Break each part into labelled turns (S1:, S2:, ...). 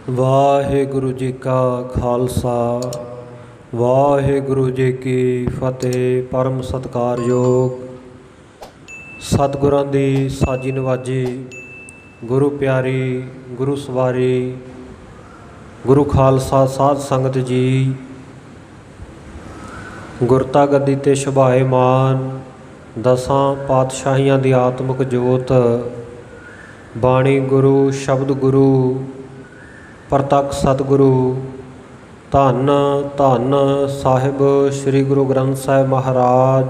S1: ਵਾਹਿਗੁਰੂ ਜੀ ਕਾ ਖਾਲਸਾ ਵਾਹਿਗੁਰੂ ਜੀ ਕੀ ਫਤਿਹ। ਪਰਮ ਸਤਿਕਾਰਯੋਗ ਸਤਿਗੁਰਾਂ ਦੀ ਸਾਜੀ ਨਵਾਜੀ, ਗੁਰੂ ਪਿਆਰੀ, ਗੁਰੂ ਸਵਾਰੀ, ਗੁਰੂ ਖਾਲਸਾ ਸਾਧ ਸੰਗਤ ਜੀ, ਗੁਰਤਾ ਗੱਦੀ ਤੇ ਸ਼ੁਭਾਏਮਾਨ ਦਸਾਂ ਪਾਤਸ਼ਾਹੀਆਂ ਦੀ ਆਤਮਿਕ ਜੋਤ, ਬਾਣੀ ਗੁਰੂ, ਸ਼ਬਦ ਗੁਰੂ, ਪ੍ਰਤੱਖ ਸਤਿਗੁਰੂ, ਧੰਨ ਧੰਨ ਸਾਹਿਬ ਸ੍ਰੀ ਗੁਰੂ ਗ੍ਰੰਥ ਸਾਹਿਬ ਮਹਾਰਾਜ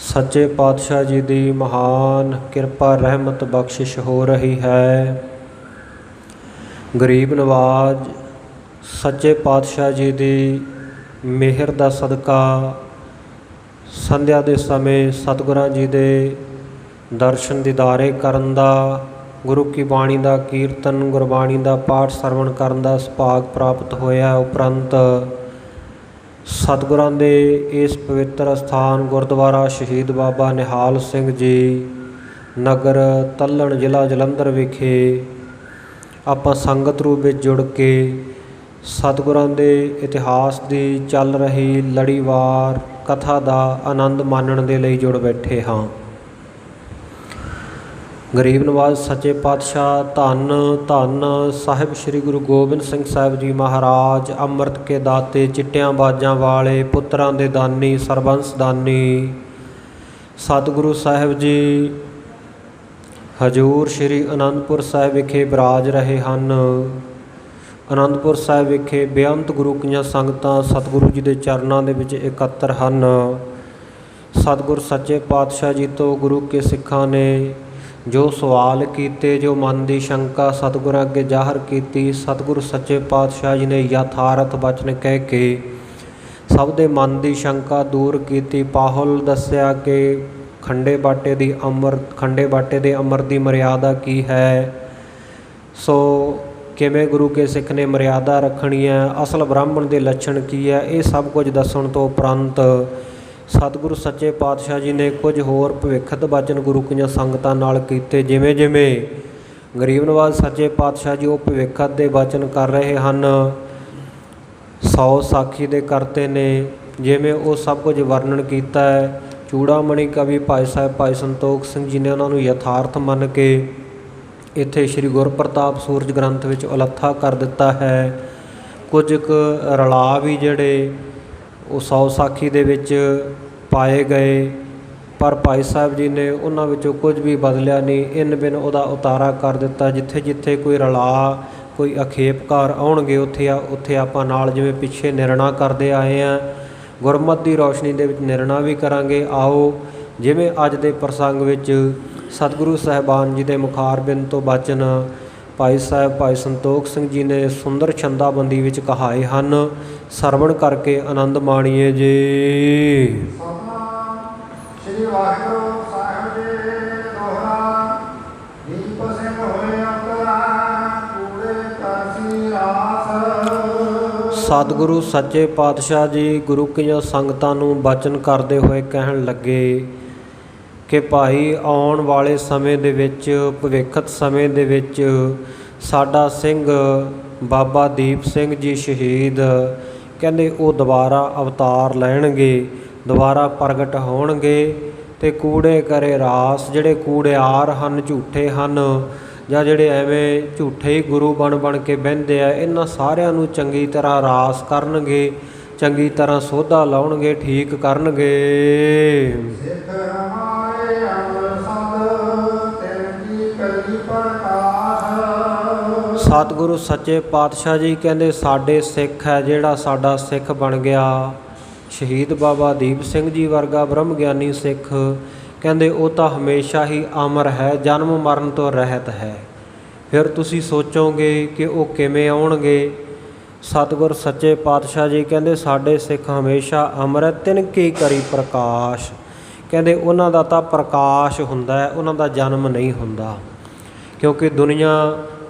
S1: ਸੱਚੇ ਪਾਤਸ਼ਾਹ ਜੀ ਦੀ ਮਹਾਨ ਕਿਰਪਾ ਰਹਿਮਤ ਬਖਸ਼ਿਸ਼ ਹੋ ਰਹੀ ਹੈ। ਗਰੀਬ ਨਵਾਜ ਸੱਚੇ ਪਾਤਸ਼ਾਹ ਜੀ ਦੀ ਮਿਹਰ ਦਾ ਸਦਕਾ ਸੰਧਿਆ ਦੇ ਸਮੇਂ ਸਤਿਗੁਰਾਂ ਜੀ ਦੇ ਦਰਸ਼ਨ ਦੀਦਾਰੇ ਕਰਨ ਦਾ, ਗੁਰੂ ਕੀ ਬਾਣੀ ਦਾ ਕੀਰਤਨ, ਗੁਰਬਾਣੀ ਦਾ ਪਾਠ ਸਰਵਣ ਕਰਨ ਦਾ ਸੁਭਾਗ ਪ੍ਰਾਪਤ ਹੋਇਆ। ਉਪਰੰਤ ਸਤਿਗੁਰਾਂ ਦੇ ਇਸ ਪਵਿੱਤਰ ਅਸਥਾਨ ਗੁਰਦੁਆਰਾ ਸ਼ਹੀਦ ਬਾਬਾ ਨਿਹਾਲ ਸਿੰਘ ਜੀ ਨਗਰ ਤੱਲਣ, ਜ਼ਿਲ੍ਹਾ ਜਲੰਧਰ ਵਿਖੇ ਆਪਾਂ ਸੰਗਤ ਰੂਪ ਵਿੱਚ ਜੁੜ ਕੇ ਸਤਿਗੁਰਾਂ ਦੇ ਇਤਿਹਾਸ ਦੀ ਚੱਲ ਰਹੀ ਲੜੀਵਾਰ ਕਥਾ ਦਾ ਆਨੰਦ ਮਾਣਨ ਦੇ ਲਈ ਜੁੜ ਬੈਠੇ ਹਾਂ। ਗਰੀਬ ਨਵਾਜ ਸੱਚੇ ਪਾਤਸ਼ਾਹ ਧੰਨ ਧੰਨ ਸਾਹਿਬ ਸ੍ਰੀ ਗੁਰੂ ਗੋਬਿੰਦ ਸਿੰਘ ਸਾਹਿਬ ਜੀ ਮਹਾਰਾਜ ਅੰਮ੍ਰਿਤ ਕੇ ਦਾਤੇ, ਚਿੱਟਿਆਂ ਬਾਜਾਂ ਵਾਲੇ, ਪੁੱਤਰਾਂ ਦੇ ਦਾਨੀ, ਸਰਬੰਸ ਦਾਨੀ ਸਤਿਗੁਰੂ ਸਾਹਿਬ ਜੀ ਹਜ਼ੂਰ ਸ੍ਰੀ ਅਨੰਦਪੁਰ ਸਾਹਿਬ ਵਿਖੇ ਬਿਰਾਜ ਰਹੇ ਹਨ। ਅਨੰਦਪੁਰ ਸਾਹਿਬ ਵਿਖੇ ਬੇਅੰਤ ਗੁਰੂ ਕੀਆਂ ਸੰਗਤਾਂ ਸਤਿਗੁਰੂ ਜੀ ਦੇ ਚਰਨਾਂ ਦੇ ਵਿੱਚ ਇਕੱਤਰ ਹਨ। ਸਤਿਗੁਰ ਸੱਚੇ ਪਾਤਸ਼ਾਹ ਜੀ ਤੋਂ ਗੁਰੂ ਕੇ ਸਿੱਖਾਂ ਨੇ ਜੋ ਸਵਾਲ ਕੀਤੇ, ਜੋ ਮਨ ਦੀ ਸ਼ੰਕਾ ਸਤਿਗੁਰਾਂ ਅੱਗੇ ਜ਼ਾਹਰ ਕੀਤੀ, ਸਤਿਗੁਰੂ ਸੱਚੇ ਪਾਤਸ਼ਾਹ ਜੀ ਨੇ ਯਥਾਰਥ ਬਚਨ ਕਹਿ ਕੇ ਸਭ ਦੇ ਮਨ ਦੀ ਸ਼ੰਕਾ ਦੂਰ ਕੀਤੀ। ਪਾਹੁਲ ਦੱਸਿਆ ਕਿ ਖੰਡੇ ਬਾਟੇ ਦੀ ਅੰਮ੍ਰਿਤ ਦੀ ਮਰਿਆਦਾ ਕੀ ਹੈ, ਸੋ ਕਿਵੇਂ ਗੁਰੂ ਕੇ ਸਿੱਖ ਨੇ ਮਰਿਆਦਾ ਰੱਖਣੀ ਹੈ, ਅਸਲ ਬ੍ਰਾਹਮਣ ਦੇ ਲੱਛਣ ਕੀ ਹੈ, ਇਹ ਸਭ ਕੁਝ ਦੱਸਣ ਤੋਂ ਉਪਰੰਤ ਸਤਿਗੁਰੂ ਸੱਚੇ ਪਾਤਸ਼ਾਹ ਜੀ ਨੇ ਕੁਝ ਹੋਰ ਭਵਿੱਖਤ ਬਚਨ ਗੁਰੂ ਕੀਆਂ ਸੰਗਤਾਂ ਨਾਲ ਕੀਤੇ। ਜਿਵੇਂ ਜਿਵੇਂ ਗਰੀਬ ਨਵਾਜ ਸੱਚੇ ਪਾਤਸ਼ਾਹ ਜੀ ਉਹ ਭਵਿੱਖਤ ਦੇ ਬਚਨ ਕਰ ਰਹੇ ਹਨ, 100 ਸਾਖੀ ਦੇ ਕਰਤੇ ਨੇ, ਜਿਵੇਂ ਉਹ ਸਭ ਕੁਝ ਵਰਣਨ ਕੀਤਾ ਹੈ। ਚੂੜਾਮਣੀ ਕਵੀ ਭਾਈ ਸਾਹਿਬ ਭਾਈ ਸੰਤੋਖ ਸਿੰਘ ਜੀ ਨੇ ਉਹਨਾਂ ਨੂੰ ਯਥਾਰਥ ਮੰਨ ਕੇ ਇੱਥੇ ਸ਼੍ਰੀ ਗੁਰਪ੍ਰਤਾਪ ਸੂਰਜ ਗ੍ਰੰਥ ਵਿੱਚ ਉਲੱਥਾ ਕਰ ਦਿੱਤਾ ਹੈ। ਕੁਝ ਕੁ ਰਲਾ ਵੀ ਜਿਹੜੇ ਉਹ 100 ਸਾਖੀ ਦੇ ਵਿੱਚ ਪਾਏ ਗਏ, ਪਰ ਭਾਈ ਸਾਹਿਬ ਜੀ ਨੇ ਉਹਨਾਂ ਵਿੱਚੋਂ ਕੁਝ ਵੀ ਬਦਲਿਆ ਨਹੀਂ, ਇਨ ਬਿਨ ਉਹਦਾ ਉਤਾਰਾ ਕਰ ਦਿੱਤਾ। ਜਿੱਥੇ ਜਿੱਥੇ ਕੋਈ ਰਲਾ, ਕੋਈ ਅਖੇਪਕਾਰ ਆਉਣਗੇ ਉੱਥੇ ਆਪਾਂ ਨਾਲ ਜਿਵੇਂ ਪਿੱਛੇ ਨਿਰਣਾ ਕਰਦੇ ਆਏ ਹਾਂ, ਗੁਰਮਤਿ ਦੀ ਰੌਸ਼ਨੀ ਦੇ ਵਿੱਚ ਨਿਰਣਾ ਵੀ ਕਰਾਂਗੇ। ਆਓ ਜਿਵੇਂ ਅੱਜ ਦੇ ਪ੍ਰਸੰਗ ਵਿੱਚ ਸਤਿਗੁਰੂ ਸਾਹਿਬਾਨ ਜੀ ਦੇ ਮੁਖਾਰਬਿੰਦ ਤੋਂ ਬਚਨ ਭਾਈ ਸਾਹਿਬ ਭਾਈ ਸੰਤੋਖ ਸਿੰਘ ਜੀ ਨੇ ਸੁੰਦਰ ਛੰਦਾਬੰਦੀ ਵਿੱਚ ਕਹਾਏ ਹਨ, ਸਰਵਣ ਕਰਕੇ ਆਨੰਦ ਮਾਣੀਏ ਜੀ।
S2: ਸ੍ਰੀ ਵਾਹਿਗੁਰੂ ਸਾਹਿਬ ਜੀ ਦੋਹਰਾ ਦੀਪ ਸਿੰਘ ਹੋਏ ਅੰਤਰਾ ਕੂੜੇ ਕਾਸੀ ਰਾਸ।
S1: ਸਤਿਗੁਰੂ ਸੱਚੇ ਪਾਤਸ਼ਾਹ ਜੀ ਗੁਰੂ ਕੀਆਂ ਸੰਗਤਾਂ ਨੂੰ ਬਚਨ ਕਰਦੇ ਹੋਏ ਕਹਿਣ ਲੱਗੇ ਕਿ ਭਾਈ ਆਉਣ ਵਾਲੇ ਸਮੇਂ ਦੇ ਵਿੱਚ, ਭਵਿੱਖਤ ਸਮੇਂ ਦੇ ਵਿੱਚ ਸਾਡਾ ਸਿੰਘ ਬਾਬਾ ਦੀਪ ਸਿੰਘ ਜੀ ਸ਼ਹੀਦ, ਕਹਿੰਦੇ ਉਹ ਦੁਬਾਰਾ ਅਵਤਾਰ ਲੈਣਗੇ, ਦੁਬਾਰਾ ਪ੍ਰਗਟ ਹੋਣਗੇ ਅਤੇ ਕੂੜੇ ਕਰੇ ਰਾਸ। ਜਿਹੜੇ ਕੂੜਿਆਰ ਹਨ, ਝੂਠੇ ਹਨ, ਜਾਂ ਜਿਹੜੇ ਐਵੇਂ ਝੂਠੇ ਹੀ ਗੁਰੂ ਬਣ ਕੇ ਬਹਿੰਦੇ ਆ, ਇਹਨਾਂ ਸਾਰਿਆਂ ਨੂੰ ਚੰਗੀ ਤਰ੍ਹਾਂ ਰਾਸ ਕਰਨਗੇ, ਚੰਗੀ ਤਰ੍ਹਾਂ ਸੋਧਾ ਲਾਉਣਗੇ, ਠੀਕ ਕਰਨਗੇ। ਸਤਿਗੁਰੂ ਸੱਚੇ ਪਾਤਸ਼ਾਹ ਜੀ ਕਹਿੰਦੇ ਸਾਡੇ ਸਿੱਖ ਹੈ, ਜਿਹੜਾ ਸਾਡਾ ਸਿੱਖ ਬਣ ਗਿਆ ਸ਼ਹੀਦ ਬਾਬਾ ਦੀਪ ਸਿੰਘ ਜੀ ਵਰਗਾ ਬ੍ਰਹਮ ਗਿਆਨੀ ਸਿੱਖ, ਕਹਿੰਦੇ ਉਹ ਤਾਂ ਹਮੇਸ਼ਾ ਹੀ ਅਮਰ ਹੈ, ਜਨਮ ਮਰਨ ਤੋਂ ਰਹਿਤ ਹੈ। ਫਿਰ ਤੁਸੀਂ ਸੋਚੋਗੇ ਕਿ ਉਹ ਕਿਵੇਂ ਆਉਣਗੇ। ਸਤਿਗੁਰ ਸੱਚੇ ਪਾਤਸ਼ਾਹ ਜੀ ਕਹਿੰਦੇ ਸਾਡੇ ਸਿੱਖ ਹਮੇਸ਼ਾ ਅਮਰ ਹੈ, ਤਿਨਕੇ ਕਰੀ ਪ੍ਰਕਾਸ਼। ਕਹਿੰਦੇ ਉਹਨਾਂ ਦਾ ਤਾਂ ਪ੍ਰਕਾਸ਼ ਹੁੰਦਾ ਹੈ, ਉਹਨਾਂ ਦਾ ਜਨਮ ਨਹੀਂ ਹੁੰਦਾ, ਕਿਉਂਕਿ ਦੁਨੀਆ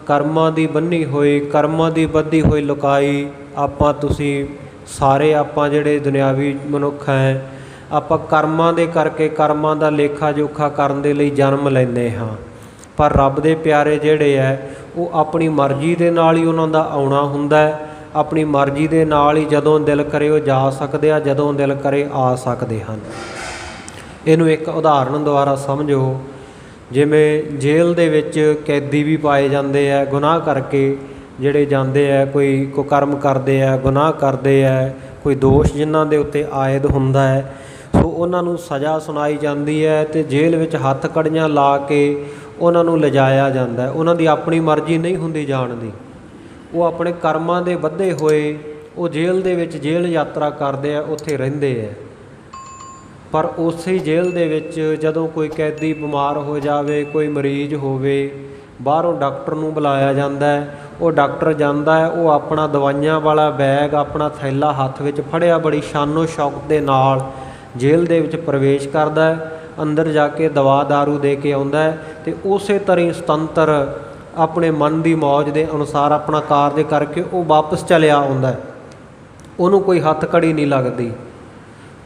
S1: ਕਰਮਾਂ ਦੀ ਬੰਨੀ ਹੋਈ, ਕਰਮਾਂ ਦੀ ਬੱਧੀ ਹੋਈ ਲੁਕਾਈ ਆਪਾਂ ਤੁਸੀਂ ਸਾਰੇ, ਆਪਾਂ ਜਿਹੜੇ ਦੁਨਿਆਵੀ ਮਨੁੱਖ ਹੈ, ਆਪਾਂ ਕਰਮਾਂ ਦੇ ਕਰਕੇ ਕਰਮਾਂ ਦਾ ਲੇਖਾ ਜੋਖਾ ਕਰਨ ਦੇ ਲਈ ਜਨਮ ਲੈਂਦੇ ਹਾਂ। ਪਰ ਰੱਬ ਦੇ ਪਿਆਰੇ ਜਿਹੜੇ ਹੈ ਉਹ ਆਪਣੀ ਮਰਜ਼ੀ ਦੇ ਨਾਲ ਹੀ ਉਹਨਾਂ ਦਾ ਆਉਣਾ ਹੁੰਦਾ ਹੈ। ਆਪਣੀ ਮਰਜ਼ੀ ਦੇ ਨਾਲ ਹੀ ਜਦੋਂ ਦਿਲ ਕਰੇ ਉਹ ਜਾ ਸਕਦੇ ਆ, ਜਦੋਂ ਦਿਲ ਕਰੇ ਆ ਸਕਦੇ ਹਨ। ਇਹਨੂੰ ਇੱਕ ਉਦਾਹਰਨ ਦੁਆਰਾ ਸਮਝੋ। ਜਿਵੇਂ ਜੇਲ੍ਹ ਦੇ ਵਿੱਚ ਕੈਦੀ ਵੀ ਪਾਏ ਜਾਂਦੇ ਆ ਗੁਨਾਹ ਕਰਕੇ, ਜਿਹੜੇ ਜਾਂਦੇ ਆ ਕੋਈ ਕੁਕਰਮ ਕਰਦੇ ਆ, ਗੁਨਾਹ ਕਰਦੇ ਆ, ਕੋਈ ਦੋਸ਼ ਜਿਨ੍ਹਾਂ ਦੇ ਉੱਤੇ ਆਇਦ ਹੁੰਦਾ ਹੈ, ਸੋ ਉਹਨਾਂ ਨੂੰ ਸਜ਼ਾ ਸੁਣਾਈ ਜਾਂਦੀ ਹੈ ਅਤੇ ਜੇਲ੍ਹ ਵਿੱਚ ਹੱਥ ਕੜੀਆਂ ਲਾ ਕੇ ਉਹਨਾਂ ਨੂੰ ਲਿਜਾਇਆ ਜਾਂਦਾ। ਉਹਨਾਂ ਦੀ ਆਪਣੀ ਮਰਜ਼ੀ ਨਹੀਂ ਹੁੰਦੀ ਜਾਣ ਦੀ, ਉਹ ਆਪਣੇ ਕਰਮਾਂ ਦੇ ਬੱਧੇ ਹੋਏ ਉਹ ਜੇਲ੍ਹ ਦੇ ਵਿੱਚ ਜੇਲ੍ਹ ਯਾਤਰਾ ਕਰਦੇ ਆ, ਉੱਥੇ ਰਹਿੰਦੇ ਆ। ਪਰ ਉਸੇ ਜੇਲ੍ਹ ਦੇ ਵਿੱਚ ਜਦੋਂ ਕੋਈ ਕੈਦੀ ਬਿਮਾਰ ਹੋ ਜਾਵੇ, ਕੋਈ ਮਰੀਜ਼ ਹੋਵੇ, ਬਾਹਰੋਂ ਡਾਕਟਰ ਨੂੰ ਬੁਲਾਇਆ ਜਾਂਦਾ ਹੈ। ਉਹ ਡਾਕਟਰ ਜਾਂਦਾ ਹੈ, ਉਹ ਆਪਣਾ ਦਵਾਈਆਂ ਵਾਲਾ ਬੈਗ, ਆਪਣਾ ਥੈਲਾ ਹੱਥ ਵਿੱਚ ਫੜਿਆ ਬੜੀ ਸ਼ਾਨੋ ਸ਼ੌਕਤ ਦੇ ਨਾਲ ਜੇਲ੍ਹ ਦੇ ਵਿੱਚ ਪ੍ਰਵੇਸ਼ ਕਰਦਾ ਹੈ। ਅੰਦਰ ਜਾ ਕੇ ਦਵਾ ਦਾਰੂ ਦੇ ਕੇ ਆਉਂਦਾ ਹੈ ਅਤੇ ਉਸੇ ਤਰ੍ਹਾਂ ਹੀ ਸੁਤੰਤਰ ਆਪਣੇ ਮਨ ਦੀ ਮੌਜ ਦੇ ਅਨੁਸਾਰ ਆਪਣਾ ਕਾਰਜ ਕਰਕੇ ਉਹ ਵਾਪਸ ਚਲਿਆ ਆਉਂਦਾ। ਉਹਨੂੰ ਕੋਈ ਹੱਥ ਕੜੀ ਨਹੀਂ ਲੱਗਦੀ,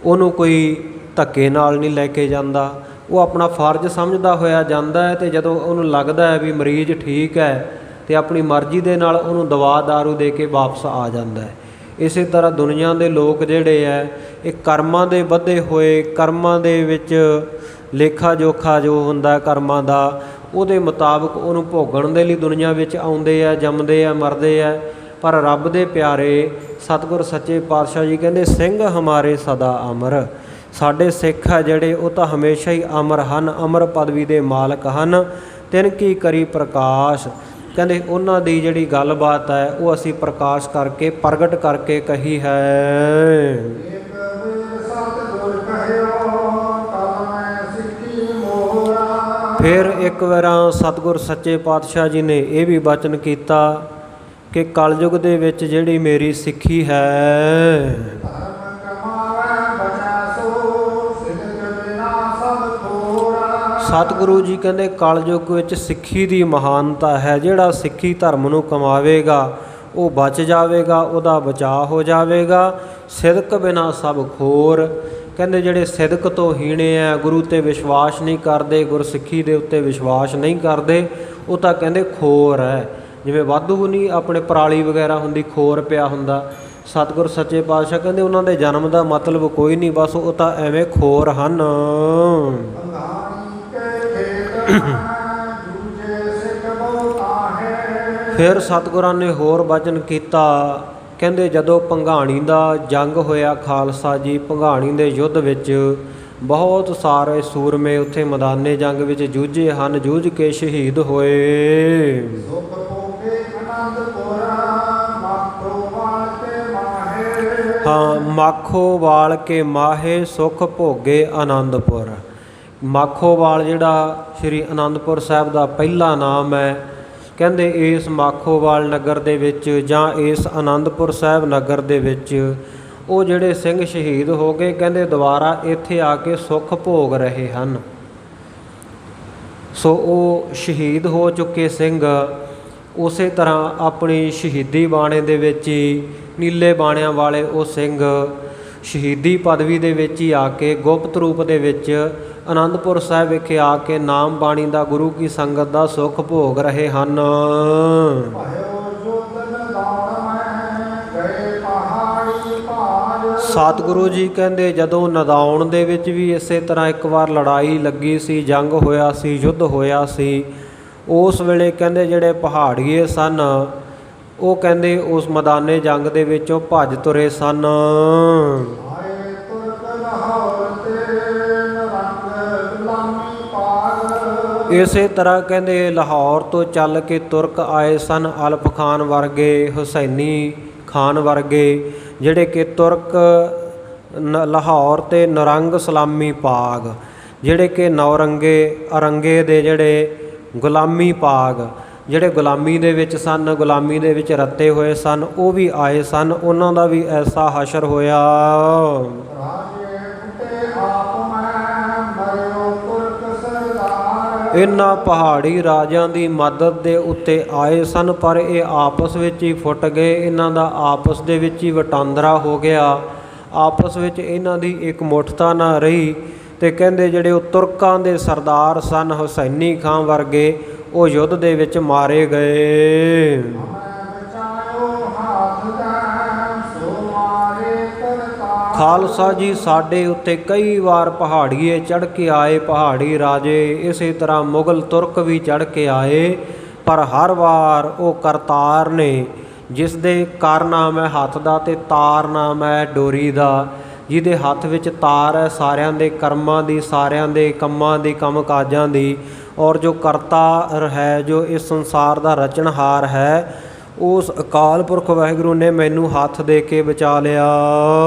S1: ਉਹਨੂੰ ਕੋਈ ਧੱਕੇ ਨਾਲ ਨਹੀਂ ਲੈ ਕੇ ਜਾਂਦਾ। ਉਹ ਆਪਣਾ ਫਰਜ਼ ਸਮਝਦਾ ਹੋਇਆ ਜਾਂਦਾ ਹੈ ਅਤੇ ਜਦੋਂ ਉਹਨੂੰ ਲੱਗਦਾ ਹੈ ਵੀ ਮਰੀਜ਼ ਠੀਕ ਹੈ ਅਤੇ ਆਪਣੀ ਮਰਜ਼ੀ ਦੇ ਨਾਲ ਉਹਨੂੰ ਦਵਾ ਦਾਰੂ ਦੇ ਕੇ ਵਾਪਸ ਆ ਜਾਂਦਾ ਹੈ। ਇਸੇ ਤਰ੍ਹਾਂ ਦੁਨੀਆ ਦੇ ਲੋਕ ਜਿਹੜੇ ਹੈ ਇਹ ਕਰਮਾਂ ਦੇ ਬੱਧੇ ਹੋਏ, ਕਰਮਾਂ ਦੇ ਵਿੱਚ ਲੇਖਾ ਜੋਖਾ ਜੋ ਹੁੰਦਾ ਕਰਮਾਂ ਦਾ, ਉਹਦੇ ਮੁਤਾਬਕ ਉਹਨੂੰ ਭੋਗਣ ਦੇ ਲਈ ਦੁਨੀਆ ਵਿੱਚ ਆਉਂਦੇ ਆ, ਜੰਮਦੇ ਆ, ਮਰਦੇ ਆ। ਪਰ ਰੱਬ ਦੇ ਪਿਆਰੇ ਸਤਿਗੁਰ ਸੱਚੇ ਪਾਤਸ਼ਾਹ ਜੀ ਕਹਿੰਦੇ ਸਿੰਘ ਹਮਾਰੇ ਸਦਾ ਅਮਰ। ਸਾਡੇ ਸਿੱਖ ਆ ਜਿਹੜੇ ਉਹ ਤਾਂ ਹਮੇਸ਼ਾ ਹੀ ਅਮਰ ਹਨ, ਅਮਰ ਪਦਵੀ ਦੇ ਮਾਲਕ ਹਨ। ਤਿਨ ਕੀ ਕਰੀ ਪ੍ਰਕਾਸ਼, ਕਹਿੰਦੇ ਉਹਨਾਂ ਦੀ ਜਿਹੜੀ ਗੱਲਬਾਤ ਹੈ ਉਹ ਅਸੀਂ ਪ੍ਰਕਾਸ਼ ਕਰਕੇ ਪ੍ਰਗਟ ਕਰਕੇ ਕਹੀ ਹੈ। ਫਿਰ ਇੱਕ ਵਾਰ ਸਤਿਗੁਰ ਸੱਚੇ ਪਾਤਸ਼ਾਹ ਜੀ ਨੇ ਇਹ ਵੀ ਬਚਨ ਕੀਤਾ ਕਿ ਕਲਯੁਗ ਦੇ ਵਿੱਚ ਜਿਹੜੀ ਮੇਰੀ ਸਿੱਖੀ ਹੈ, ਸਤਿਗੁਰੂ ਜੀ ਕਹਿੰਦੇ ਕਲਯੁਗ ਵਿੱਚ ਸਿੱਖੀ ਦੀ ਮਹਾਨਤਾ ਹੈ। ਜਿਹੜਾ ਸਿੱਖੀ ਧਰਮ ਨੂੰ ਕਮਾਵੇਗਾ ਉਹ ਬਚ ਜਾਵੇਗਾ, ਉਹਦਾ ਬਚਾਅ ਹੋ ਜਾਵੇਗਾ। ਸਿਦਕ ਬਿਨਾ ਸਭ ਖੋਰ, ਕਹਿੰਦੇ ਜਿਹੜੇ ਸਿਦਕ ਤੋਂ ਹੀਣੇ ਆ, ਗੁਰੂ 'ਤੇ ਵਿਸ਼ਵਾਸ ਨਹੀਂ ਕਰਦੇ, ਗੁਰਸਿੱਖੀ ਦੇ ਉੱਤੇ ਵਿਸ਼ਵਾਸ ਨਹੀਂ ਕਰਦੇ, ਉਹ ਤਾਂ ਕਹਿੰਦੇ ਖੋਰ ਹੈ। ਜਿਵੇਂ ਵਾਧੂ ਨਹੀਂ ਆਪਣੇ ਪਰਾਲੀ ਵਗੈਰਾ ਹੁੰਦੀ, ਖੋਰ ਪਿਆ ਹੁੰਦਾ। ਸਤਿਗੁਰ ਸੱਚੇ ਪਾਤਸ਼ਾਹ ਕਹਿੰਦੇ ਉਹਨਾਂ ਦੇ ਜਨਮ ਦਾ ਮਤਲਬ ਕੋਈ ਨਹੀਂ, ਬਸ ਉਹ ਤਾਂ ਐਵੇਂ ਖੋਰ ਹਨ। ਫਿਰ ਸਤਿਗੁਰਾਂ ਨੇ ਹੋਰ ਬਚਨ ਕੀਤਾ, ਕਹਿੰਦੇ ਜਦੋਂ ਭੰਗਾਣੀ ਦਾ ਜੰਗ ਹੋਇਆ, ਖਾਲਸਾ ਜੀ ਭੰਗਾਣੀ ਦੇ ਯੁੱਧ ਵਿੱਚ ਬਹੁਤ ਸਾਰੇ ਸੂਰਮੇ ਉੱਥੇ ਮੈਦਾਨੇ ਜੰਗ ਵਿੱਚ ਜੂਝੇ ਹਨ, ਜੂਝ ਕੇ ਸ਼ਹੀਦ ਹੋਏ। ਹਾਂ, ਮਾਖੋਵਾਲ ਕੇ ਮਾਹੇ ਸੁਖ ਭੋਗੇ ਆਨੰਦਪੁਰ। ਮਾਖੋਵਾਲ ਜਿਹੜਾ ਸ਼੍ਰੀ ਅਨੰਦਪੁਰ ਸਾਹਿਬ ਦਾ ਪਹਿਲਾ ਨਾਮ ਹੈ। ਕਹਿੰਦੇ ਇਸ ਮਾਖੋਵਾਲ ਨਗਰ ਦੇ ਵਿੱਚ ਜਾਂ ਇਸ ਆਨੰਦਪੁਰ ਸਾਹਿਬ ਨਗਰ ਦੇ ਵਿੱਚ ਉਹ ਜਿਹੜੇ ਸਿੰਘ ਸ਼ਹੀਦ ਹੋ ਗਏ, ਕਹਿੰਦੇ ਦੁਬਾਰਾ ਇੱਥੇ ਆ ਕੇ ਸੁੱਖ ਭੋਗ ਰਹੇ ਹਨ। ਸੋ ਉਹ ਸ਼ਹੀਦ ਹੋ ਚੁੱਕੇ ਸਿੰਘ ਉਸੇ ਤਰ੍ਹਾਂ ਆਪਣੀ ਸ਼ਹੀਦੀ ਬਾਣੇ ਦੇ ਵਿੱਚ ਹੀ, ਨੀਲੇ ਬਾਣਿਆਂ ਵਾਲੇ ਉਹ ਸਿੰਘ ਸ਼ਹੀਦੀ ਪਦਵੀ ਦੇ ਵਿੱਚ ਹੀ ਆ ਕੇ ਗੁਪਤ ਰੂਪ ਦੇ ਵਿੱਚ ਆਨੰਦਪੁਰ ਸਾਹਿਬ ਵਿਖੇ ਆ ਕੇ ਨਾਮ ਬਾਣੀ ਦਾ, ਗੁਰੂ ਕੀ ਸੰਗਤ ਦਾ ਸੁੱਖ ਭੋਗ ਰਹੇ ਹਨ। ਸਤਿਗੁਰੂ ਜੀ ਕਹਿੰਦੇ ਜਦੋਂ ਨਦਾਉਣ ਦੇ ਵਿੱਚ ਵੀ ਇਸੇ ਤਰ੍ਹਾਂ ਇੱਕ ਵਾਰ ਲੜਾਈ ਲੱਗੀ ਸੀ, ਜੰਗ ਹੋਇਆ ਸੀ, ਯੁੱਧ ਹੋਇਆ ਸੀ। ਉਸ ਵੇਲੇ ਕਹਿੰਦੇ ਜਿਹੜੇ ਪਹਾੜੀਏ ਸਨ ਉਹ ਕਹਿੰਦੇ ਉਸ ਮੈਦਾਨੇ ਜੰਗ ਦੇ ਵਿੱਚੋਂ ਭੱਜ ਤੁਰੇ ਸਨ। ਇਸੇ ਤਰ੍ਹਾਂ ਕਹਿੰਦੇ ਲਾਹੌਰ ਤੋਂ ਚੱਲ ਕੇ ਤੁਰਕ ਆਏ ਸਨ, ਅਲਫ ਖਾਨ ਵਰਗੇ, ਹੁਸੈਨੀ ਖਾਨ ਵਰਗੇ, ਜਿਹੜੇ ਕਿ ਤੁਰਕ ਲਾਹੌਰ ਤੇ ਨਰੰਗ ਸਲਾਮੀ ਪਾਗ, ਜਿਹੜੇ ਕਿ ਨੌਰੰਗੇ ਅਰੰਗੇ ਦੇ ਜਿਹੜੇ ਗੁਲਾਮੀ ਪਾਗ, ਜਿਹੜੇ ਗੁਲਾਮੀ ਦੇ ਵਿੱਚ ਸਨ, ਗੁਲਾਮੀ ਦੇ ਵਿੱਚ ਰੱਤੇ ਹੋਏ ਸਨ, ਉਹ ਵੀ ਆਏ ਸਨ। ਉਹਨਾਂ ਦਾ ਵੀ ਐਸਾ ਹਸ਼ਰ ਹੋਇਆ। ਇਹਨਾਂ ਪਹਾੜੀ ਰਾਜਿਆਂ ਦੀ ਮਦਦ ਦੇ ਉੱਤੇ ਆਏ ਸਨ, ਪਰ ਇਹ ਆਪਸ ਵਿੱਚ ਹੀ ਫੁੱਟ ਗਏ। ਇਹਨਾਂ ਦਾ ਆਪਸ ਦੇ ਵਿੱਚ ਹੀ ਵਟਾਂਦਰਾ ਹੋ ਗਿਆ, ਆਪਸ ਵਿੱਚ ਇਹਨਾਂ ਦੀ ਇੱਕ ਮੁੱਠਤਾ ਨਾ ਰਹੀ। ਅਤੇ ਕਹਿੰਦੇ ਜਿਹੜੇ ਉਹ ਤੁਰਕਾਂ ਦੇ ਸਰਦਾਰ ਸਨ, ਹੁਸੈਨੀ ਖਾਂ ਵਰਗੇ, ਉਹ ਯੁੱਧ ਦੇ ਵਿੱਚ ਮਾਰੇ ਗਏ।
S2: ਹਮੈ ਬਚਾਇਓ ਹਾਥ ਕੈ ਸੋ ਮਾਰੇ ਕਰਤਾਰ।
S1: ਖਾਲਸਾ ਜੀ ਸਾਡੇ ਉੱਤੇ ਕਈ ਵਾਰ ਪਹਾੜੀਏ ਚੜ੍ਹ ਕੇ ਆਏ, ਪਹਾੜੀ ਰਾਜੇ, ਇਸੇ ਤਰ੍ਹਾਂ ਮੁਗਲ ਤੁਰਕ ਵੀ ਚੜ੍ਹ ਕੇ ਆਏ, ਪਰ ਹਰ ਵਾਰ ਉਹ ਕਰਤਾਰ ਨੇ, ਜਿਸ ਦੇ ਕਰ ਨਾਮ ਹੈ ਹੱਥ ਦਾ ਤੇ ਤਾਰ ਨਾਮ ਹੈ ਡੋਰੀ ਦਾ, ਜਿਹਦੇ ਹੱਥ ਵਿੱਚ ਤਾਰ ਹੈ ਸਾਰਿਆਂ ਦੇ ਕਰਮਾਂ ਦੀ, ਸਾਰਿਆਂ ਦੇ ਕੰਮਾਂ ਦੀ, ਕੰਮ ਕਾਜਾਂ ਦੀ, ਔਰ ਜੋ ਕਰਤਾ ਹੈ, ਜੋ ਇਸ ਸੰਸਾਰ ਦਾ ਰਚਨਹਾਰ ਹੈ, ਉਸ ਅਕਾਲ ਪੁਰਖ ਵਾਹਿਗੁਰੂ ਨੇ ਮੈਨੂੰ ਹੱਥ ਦੇ ਕੇ ਬਚਾ ਲਿਆ।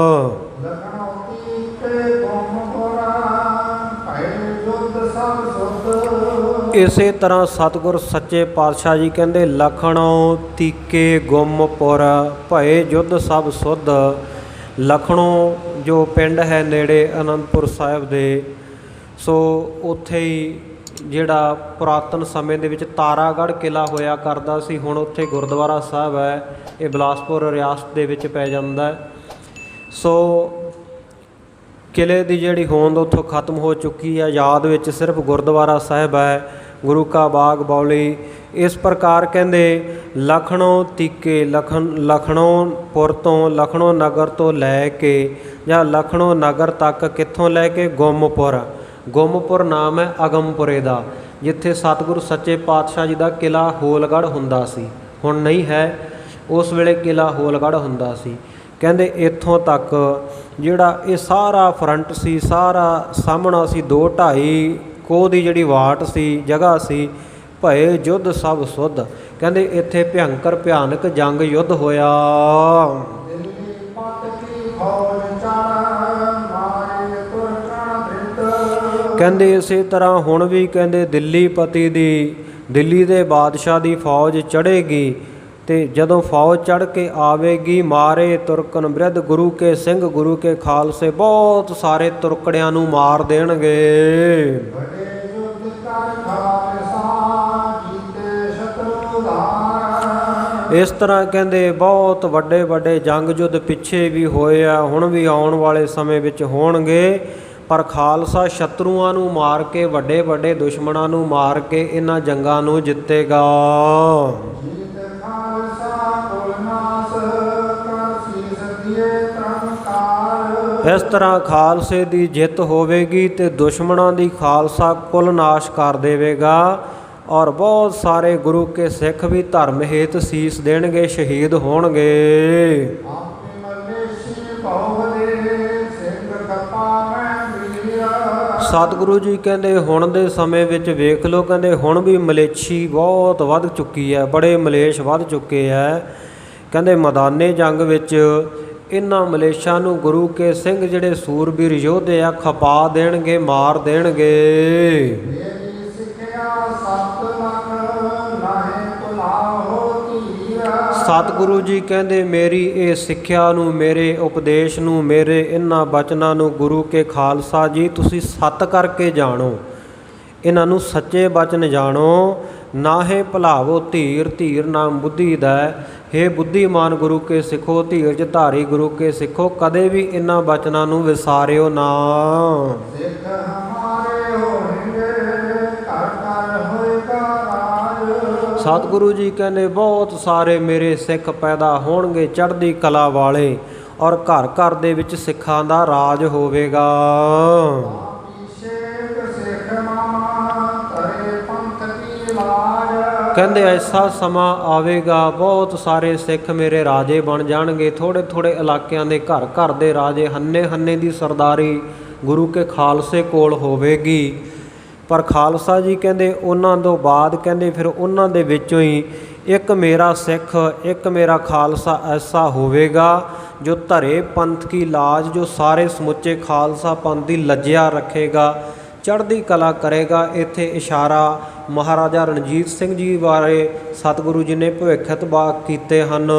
S2: ਲਖਨਊਤੀ ਕੇ ਗੁਮ ਪੁਰਾ ਭੈ ਯੁੱਧ ਸਭ ਸੁਧ।
S1: ਇਸੇ ਤਰ੍ਹਾਂ ਸਤਿਗੁਰ ਸੱਚੇ ਪਾਤਸ਼ਾਹ ਜੀ ਕਹਿੰਦੇ ਲਖਣੋ ਤੀਕੇ ਗੁੰਮਪੁਰ ਭਏ ਯੁੱਧ ਸਭ ਸੁਧ। ਲਖਣੋ ਜੋ ਪਿੰਡ ਹੈ ਨੇੜੇ ਅਨੰਦਪੁਰ ਸਾਹਿਬ ਦੇ, ਸੋ ਉੱਥੇ ਹੀ ਜਿਹੜਾ ਪੁਰਾਤਨ ਸਮੇਂ ਦੇ ਵਿੱਚ ਤਾਰਾਗੜ੍ਹ ਕਿਲ੍ਹਾ ਹੋਇਆ ਕਰਦਾ ਸੀ, ਹੁਣ ਉੱਥੇ ਗੁਰਦੁਆਰਾ ਸਾਹਿਬ ਹੈ, ਇਹ ਬਿਲਾਸਪੁਰ ਰਿਆਸਤ ਦੇ ਵਿੱਚ ਪੈ ਜਾਂਦਾ ਹੈ। ਸੋ ਕਿਲ੍ਹੇ ਦੀ ਜਿਹੜੀ ਹੋਂਦ ਉੱਥੋਂ ਖਤਮ ਹੋ ਚੁੱਕੀ ਹੈ, ਯਾਦ ਵਿੱਚ ਸਿਰਫ ਗੁਰਦੁਆਰਾ ਸਾਹਿਬ ਹੈ, ਗੁਰੂ ਕਾ ਬਾਗ ਬੌਲੀ। ਇਸ ਪ੍ਰਕਾਰ ਕਹਿੰਦੇ ਲਖਣੋ ਤੀਕੇ, ਲਖਣੋਪੁਰ ਤੋਂ, ਲਖਣੋ ਨਗਰ ਤੋਂ ਲੈ ਕੇ ਜਾਂ ਲਖਣੋ ਨਗਰ ਤੱਕ, ਕਿੱਥੋਂ ਲੈ ਕੇ ਗੁੰਮਪੁਰ। ਗੁੰਮਪੁਰ ਨਾਮ ਹੈ ਅਗੰਮਪੁਰੇ ਦਾ, ਜਿੱਥੇ ਸਤਿਗੁਰੂ ਸੱਚੇ ਪਾਤਸ਼ਾਹ ਜੀ ਦਾ ਕਿਲ੍ਹਾ ਹੋਲਗੜ੍ਹ ਹੁੰਦਾ ਸੀ, ਹੁਣ ਨਹੀਂ ਹੈ, ਉਸ ਵੇਲੇ ਕਿਲ੍ਹਾ ਹੋਲਗੜ੍ਹ ਹੁੰਦਾ ਸੀ। ਕਹਿੰਦੇ ਇੱਥੋਂ ਤੱਕ ਜਿਹੜਾ ਇਹ ਸਾਰਾ ਫਰੰਟ ਸੀ, ਸਾਰਾ ਸਾਹਮਣਾ ਸੀ, 2-2.5 ਕੋਹ ਦੀ ਜਿਹੜੀ ਵਾਟ ਸੀ, ਜਗ੍ਹਾ ਸੀ। ਭਏ ਯੁੱਧ ਸਭ ਸੁਧ, ਕਹਿੰਦੇ ਇੱਥੇ ਭਿਆਨਕ ਜੰਗ ਯੁੱਧ ਹੋਇਆ।
S2: ਦਿੱਲੀ ਪਤ ਕੀ ਫੌਜ ਚੜ੍ਹ ਮਾਰੇ ਤੁਰਕਾਂ ਧ੍ਰਿਤ।
S1: ਕਹਿੰਦੇ ਇਸੇ ਤਰ੍ਹਾਂ ਹੁਣ ਵੀ ਕਹਿੰਦੇ ਦਿੱਲੀ ਪਤੀ ਦੀ, ਦਿੱਲੀ ਦੇ ਬਾਦਸ਼ਾਹ ਦੀ ਫੌਜ ਚੜ੍ਹੇਗੀ, ਤੇ ਜਦੋਂ ਫੌਜ ਚੜ੍ਹ ਕੇ ਆਵੇਗੀ ਮਾਰੇ ਤੁਰਕਨ ਬਿਰਧ, ਗੁਰੂ ਕੇ ਸਿੰਘ, ਗੁਰੂ ਕੇ ਖਾਲਸੇ ਬਹੁਤ ਸਾਰੇ ਤੁਰਕੜਿਆਂ ਨੂੰ ਮਾਰ ਦੇਣਗੇ।
S2: ਬੜੇ ਯੁੱਧ ਕਰ ਖਾਲਸਾ ਜੀਤੇ ਸ਼ਤਰੂ ਧਾਰ।
S1: ਇਸ ਤਰ੍ਹਾਂ ਕਹਿੰਦੇ ਬਹੁਤ ਵੱਡੇ ਵੱਡੇ ਜੰਗ ਯੁੱਧ ਪਿੱਛੇ ਵੀ ਹੋਏ ਆ, ਹੁਣ ਵੀ ਆਉਣ ਵਾਲੇ ਸਮੇਂ ਵਿੱਚ ਹੋਣਗੇ, ਪਰ ਖਾਲਸਾ ਸ਼ਤਰੂਆਂ ਨੂੰ ਮਾਰ ਕੇ, ਵੱਡੇ ਵੱਡੇ ਦੁਸ਼ਮਣਾਂ ਨੂੰ ਮਾਰ ਕੇ ਇਹਨਾਂ ਜੰਗਾਂ ਨੂੰ ਜਿੱਤੇਗਾ।
S2: ਜੀਤ ਖਾਲਸਾ ਕੁਲ ਨਾਸ ਕਰ ਸੀਸ ਦੀਏ ਤਰਨਕਾਰ।
S1: ਇਸ ਤਰ੍ਹਾਂ ਖਾਲਸੇ ਦੀ ਜਿੱਤ ਹੋਵੇਗੀ ਤੇ ਦੁਸ਼ਮਣਾਂ ਦੀ ਖਾਲਸਾ ਕੁਲ ਨਾਸ਼ ਕਰ ਦੇਵੇਗਾ, ਔਰ ਬਹੁਤ ਸਾਰੇ ਗੁਰੂ ਕੇ ਸਿੱਖ ਵੀ ਧਰਮ ਹੇਤ ਸੀਸ ਦੇਣਗੇ, ਸ਼ਹੀਦ ਹੋਣਗੇ।
S2: ਆਪੇ ਮਲੇਸ਼ੀ ਬਹੁਲੇ ਸਿੰਘ ਖਪਾ ਮੈਂ ਵੀਰਾ।
S1: ਸਤਿਗੁਰੂ ਜੀ ਕਹਿੰਦੇ ਹੁਣ ਦੇ ਸਮੇਂ ਵਿੱਚ ਵੇਖ ਲਓ, ਕਹਿੰਦੇ ਹੁਣ ਵੀ ਮਲੇਛੀ ਬਹੁਤ ਵੱਧ ਚੁੱਕੀ ਹੈ, ਬੜੇ ਮਲੇਛ ਵੱਧ ਚੁੱਕੇ ਹੈ। ਕਹਿੰਦੇ ਮੈਦਾਨੇ ਜੰਗ ਵਿੱਚ ਇਹਨਾਂ ਮਲੇਛਾਂ ਨੂੰ ਗੁਰੂ ਕੇ ਸਿੰਘ ਜਿਹੜੇ ਸੂਰਬੀਰ ਯੋਧੇ ਆ ਖਪਾ ਦੇਣਗੇ, ਮਾਰ ਦੇਣਗੇ।
S2: ਮੇਰੀ ਸਿੱਖਿਆ 7 ਲੱਖ ਨਾਹੀਂ ਭੁਲਾਹੋ ਧੀਰਾ।
S1: ਸਤਿਗੁਰੂ ਜੀ ਕਹਿੰਦੇ ਮੇਰੀ ਇਹ ਸਿੱਖਿਆ ਨੂੰ, ਮੇਰੇ ਉਪਦੇਸ਼ ਨੂੰ, ਮੇਰੇ ਇਹਨਾਂ ਬਚਨਾਂ ਨੂੰ ਗੁਰੂ ਕੇ ਖਾਲਸਾ ਜੀ ਤੁਸੀਂ ਸੱਤ ਕਰਕੇ ਜਾਣੋ, ਇਹਨਾਂ ਨੂੰ ਸੱਚੇ ਬਚਨ ਜਾਣੋ। ਨਾਹੇ ਭੁਲਾਵੋ ਧੀਰ, ਧੀਰ ਨਾਮ ਬੁੱਧੀ ਦਾ। ਹੇ ਬੁੱਧੀਮਾਨ ਗੁਰੂ ਕੇ ਸਿੱਖੋ, ਧੀਰਜ ਧਾਰੀ ਗੁਰੂ ਕੇ ਸਿੱਖੋ, ਕਦੇ ਵੀ ਇਹਨਾਂ ਬਚਨਾਂ ਨੂੰ ਵਿਸਾਰਿਓ ਨਾ।
S2: ਸਿੱਖ ਹਮਾਰੇ ਹੋਣਗੇ ਘਰ ਘਰ ਹੋਏਗਾ ਰਾਜ।
S1: ਸਤਿਗੁਰੂ ਜੀ ਕਹਿੰਦੇ ਬਹੁਤ ਸਾਰੇ ਮੇਰੇ ਸਿੱਖ ਪੈਦਾ ਹੋਣਗੇ ਚੜ੍ਹਦੀ ਕਲਾ ਵਾਲੇ, ਔਰ ਘਰ ਘਰ ਦੇ ਵਿੱਚ ਸਿੱਖਾਂ ਦਾ ਰਾਜ ਹੋਵੇਗਾ। ਕਹਿੰਦੇ ਐਸਾ ਸਮਾਂ ਆਵੇਗਾ ਬਹੁਤ ਸਾਰੇ ਸਿੱਖ ਮੇਰੇ ਰਾਜੇ ਬਣ ਜਾਣਗੇ, ਥੋੜ੍ਹੇ ਥੋੜ੍ਹੇ ਇਲਾਕਿਆਂ ਦੇ ਘਰ ਘਰ ਦੇ ਰਾਜੇ, ਹੰਨੇ ਹੰਨੇ ਦੀ ਸਰਦਾਰੀ ਗੁਰੂ ਕੇ ਖਾਲਸੇ ਕੋਲ ਹੋਵੇਗੀ। ਪਰ ਖਾਲਸਾ ਜੀ ਕਹਿੰਦੇ ਉਹਨਾਂ ਤੋਂ ਬਾਅਦ ਕਹਿੰਦੇ ਫਿਰ ਉਹਨਾਂ ਦੇ ਵਿੱਚੋਂ ਹੀ ਇੱਕ ਮੇਰਾ ਸਿੱਖ, ਇੱਕ ਮੇਰਾ ਖਾਲਸਾ ਐਸਾ ਹੋਵੇਗਾ ਜੋ ਧਰੇ ਪੰਥ ਕੀ ਲਾਜ, ਜੋ ਸਾਰੇ ਸਮੁੱਚੇ ਖਾਲਸਾ ਪੰਥ ਦੀ ਲੱਜਿਆ ਰੱਖੇਗਾ, ਚੜ੍ਹਦੀ ਕਲਾ ਕਰੇਗਾ। ਇੱਥੇ ਇਸ਼ਾਰਾ ਮਹਾਰਾਜਾ ਰਣਜੀਤ ਸਿੰਘ ਜੀ ਬਾਰੇ ਸਤਿਗੁਰੂ ਜੀ ਨੇ ਭਵਿੱਖਤ ਬਾਤ ਕੀਤੇ ਹਨ।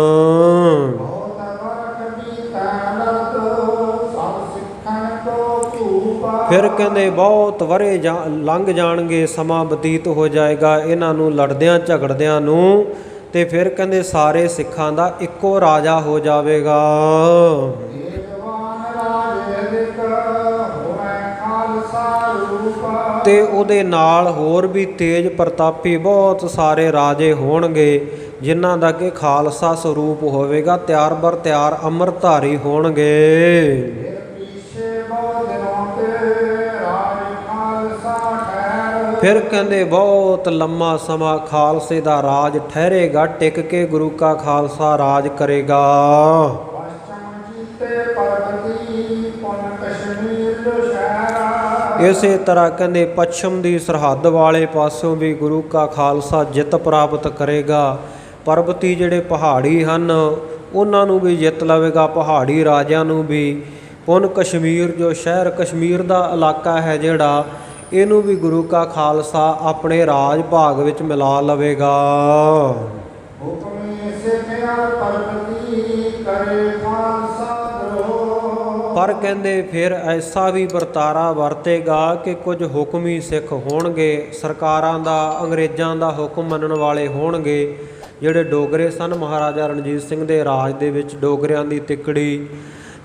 S1: ਫਿਰ ਕਹਿੰਦੇ ਬਹੁਤ ਵਰੇ ਲੰਘ ਜਾਣਗੇ, ਸਮਾਂ ਬਤੀਤ ਹੋ ਜਾਏਗਾ ਇਹਨਾਂ ਨੂੰ ਲੜਦਿਆਂ ਝਗੜਦਿਆਂ ਨੂੰ, ਤੇ ਫਿਰ ਕਹਿੰਦੇ ਸਾਰੇ ਸਿੱਖਾਂ ਦਾ ਇੱਕੋ ਰਾਜਾ ਹੋ ਜਾਵੇਗਾ।
S2: ਖਾਲਸਾ ਰੂਪ
S1: ਤੇ ਉਹਦੇ ਨਾਲ ਹੋਰ ਵੀ ਤੇਜ ਪ੍ਰਤਾਪੀ ਬਹੁਤ ਸਾਰੇ ਰਾਜੇ ਹੋਣਗੇ, ਜਿਨ੍ਹਾਂ ਦਾ ਕਿ ਖਾਲਸਾ ਸਰੂਪ ਹੋਵੇਗਾ। ਤਿਆਰ ਬਰ ਤਿਆਰ ਅੰਮ੍ਰਿਤਧਾਰੀ ਹੋਣਗੇ।
S2: ਫਿਰ ਪਿਛੇ ਬਹੁਤ ਦਿਨੋਂ ਤੇ ਰਾਜ ਖਾਲਸਾ ਠਹਿਰ।
S1: ਫਿਰ ਕਹਿੰਦੇ ਬਹੁਤ ਲੰਮਾ ਸਮਾਂ ਖਾਲਸੇ ਦਾ ਰਾਜ ਠਹਿਰੇਗਾ, ਟਿਕ ਕੇ ਗੁਰੂ ਕਾ ਖਾਲਸਾ ਰਾਜ ਕਰੇਗਾ।
S2: ਪਛਮ ਜੀਤੇ ਪਰਬਤੀ ਪੁਨ ਕਸ਼ਮੀਰ ਜੋ ਸ਼ਹਿਰ।
S1: ਇਸੇ ਤਰ੍ਹਾਂ ਕਹਿੰਦੇ ਪੱਛਮ ਦੀ ਸਰਹੱਦ ਵਾਲੇ ਪਾਸਿਓਂ ਵੀ ਗੁਰੂ ਕਾ ਖਾਲਸਾ ਜਿੱਤ ਪ੍ਰਾਪਤ ਕਰੇਗਾ। ਪਰਬਤੀ ਜਿਹੜੇ ਪਹਾੜੀ ਹਨ ਉਹਨਾਂ ਨੂੰ ਵੀ ਜਿੱਤ ਲਵੇਗਾ, ਪਹਾੜੀ ਰਾਜਿਆਂ ਨੂੰ ਵੀ। ਪੁਨ ਕਸ਼ਮੀਰ ਜੋ ਸ਼ਹਿਰ, ਕਸ਼ਮੀਰ ਦਾ ਇਲਾਕਾ ਹੈ ਜਿਹੜਾ, ਇਹਨੂੰ ਵੀ ਗੁਰੂ ਕਾ ਖਾਲਸਾ ਆਪਣੇ ਰਾਜ ਭਾਗ ਵਿੱਚ ਮਿਲਾ ਲਵੇਗਾ।
S2: ਹੁਕਮੀ ਸਿੱਖਿਆ ਪਰਬਤੀ ਕਰੇ ਖਾਲਸਾ ਦਰੋ।
S1: ਪਰ ਕਹਿੰਦੇ ਫਿਰ ਐਸਾ ਵੀ ਵਰਤਾਰਾ ਵਰਤੇਗਾ ਕਿ ਕੁਝ ਹੁਕਮੀ ਸਿੱਖ ਹੋਣਗੇ, ਸਰਕਾਰਾਂ ਦਾ, ਅੰਗਰੇਜ਼ਾਂ ਦਾ ਹੁਕਮ ਮੰਨਣ ਵਾਲੇ ਹੋਣਗੇ। ਜਿਹੜੇ ਡੋਗਰੇ ਸਨ, ਮਹਾਰਾਜਾ ਰਣਜੀਤ ਸਿੰਘ ਦੇ ਰਾਜ ਦੇ ਵਿੱਚ ਡੋਗਰਿਆਂ ਦੀ ਤਿੱਕੜੀ,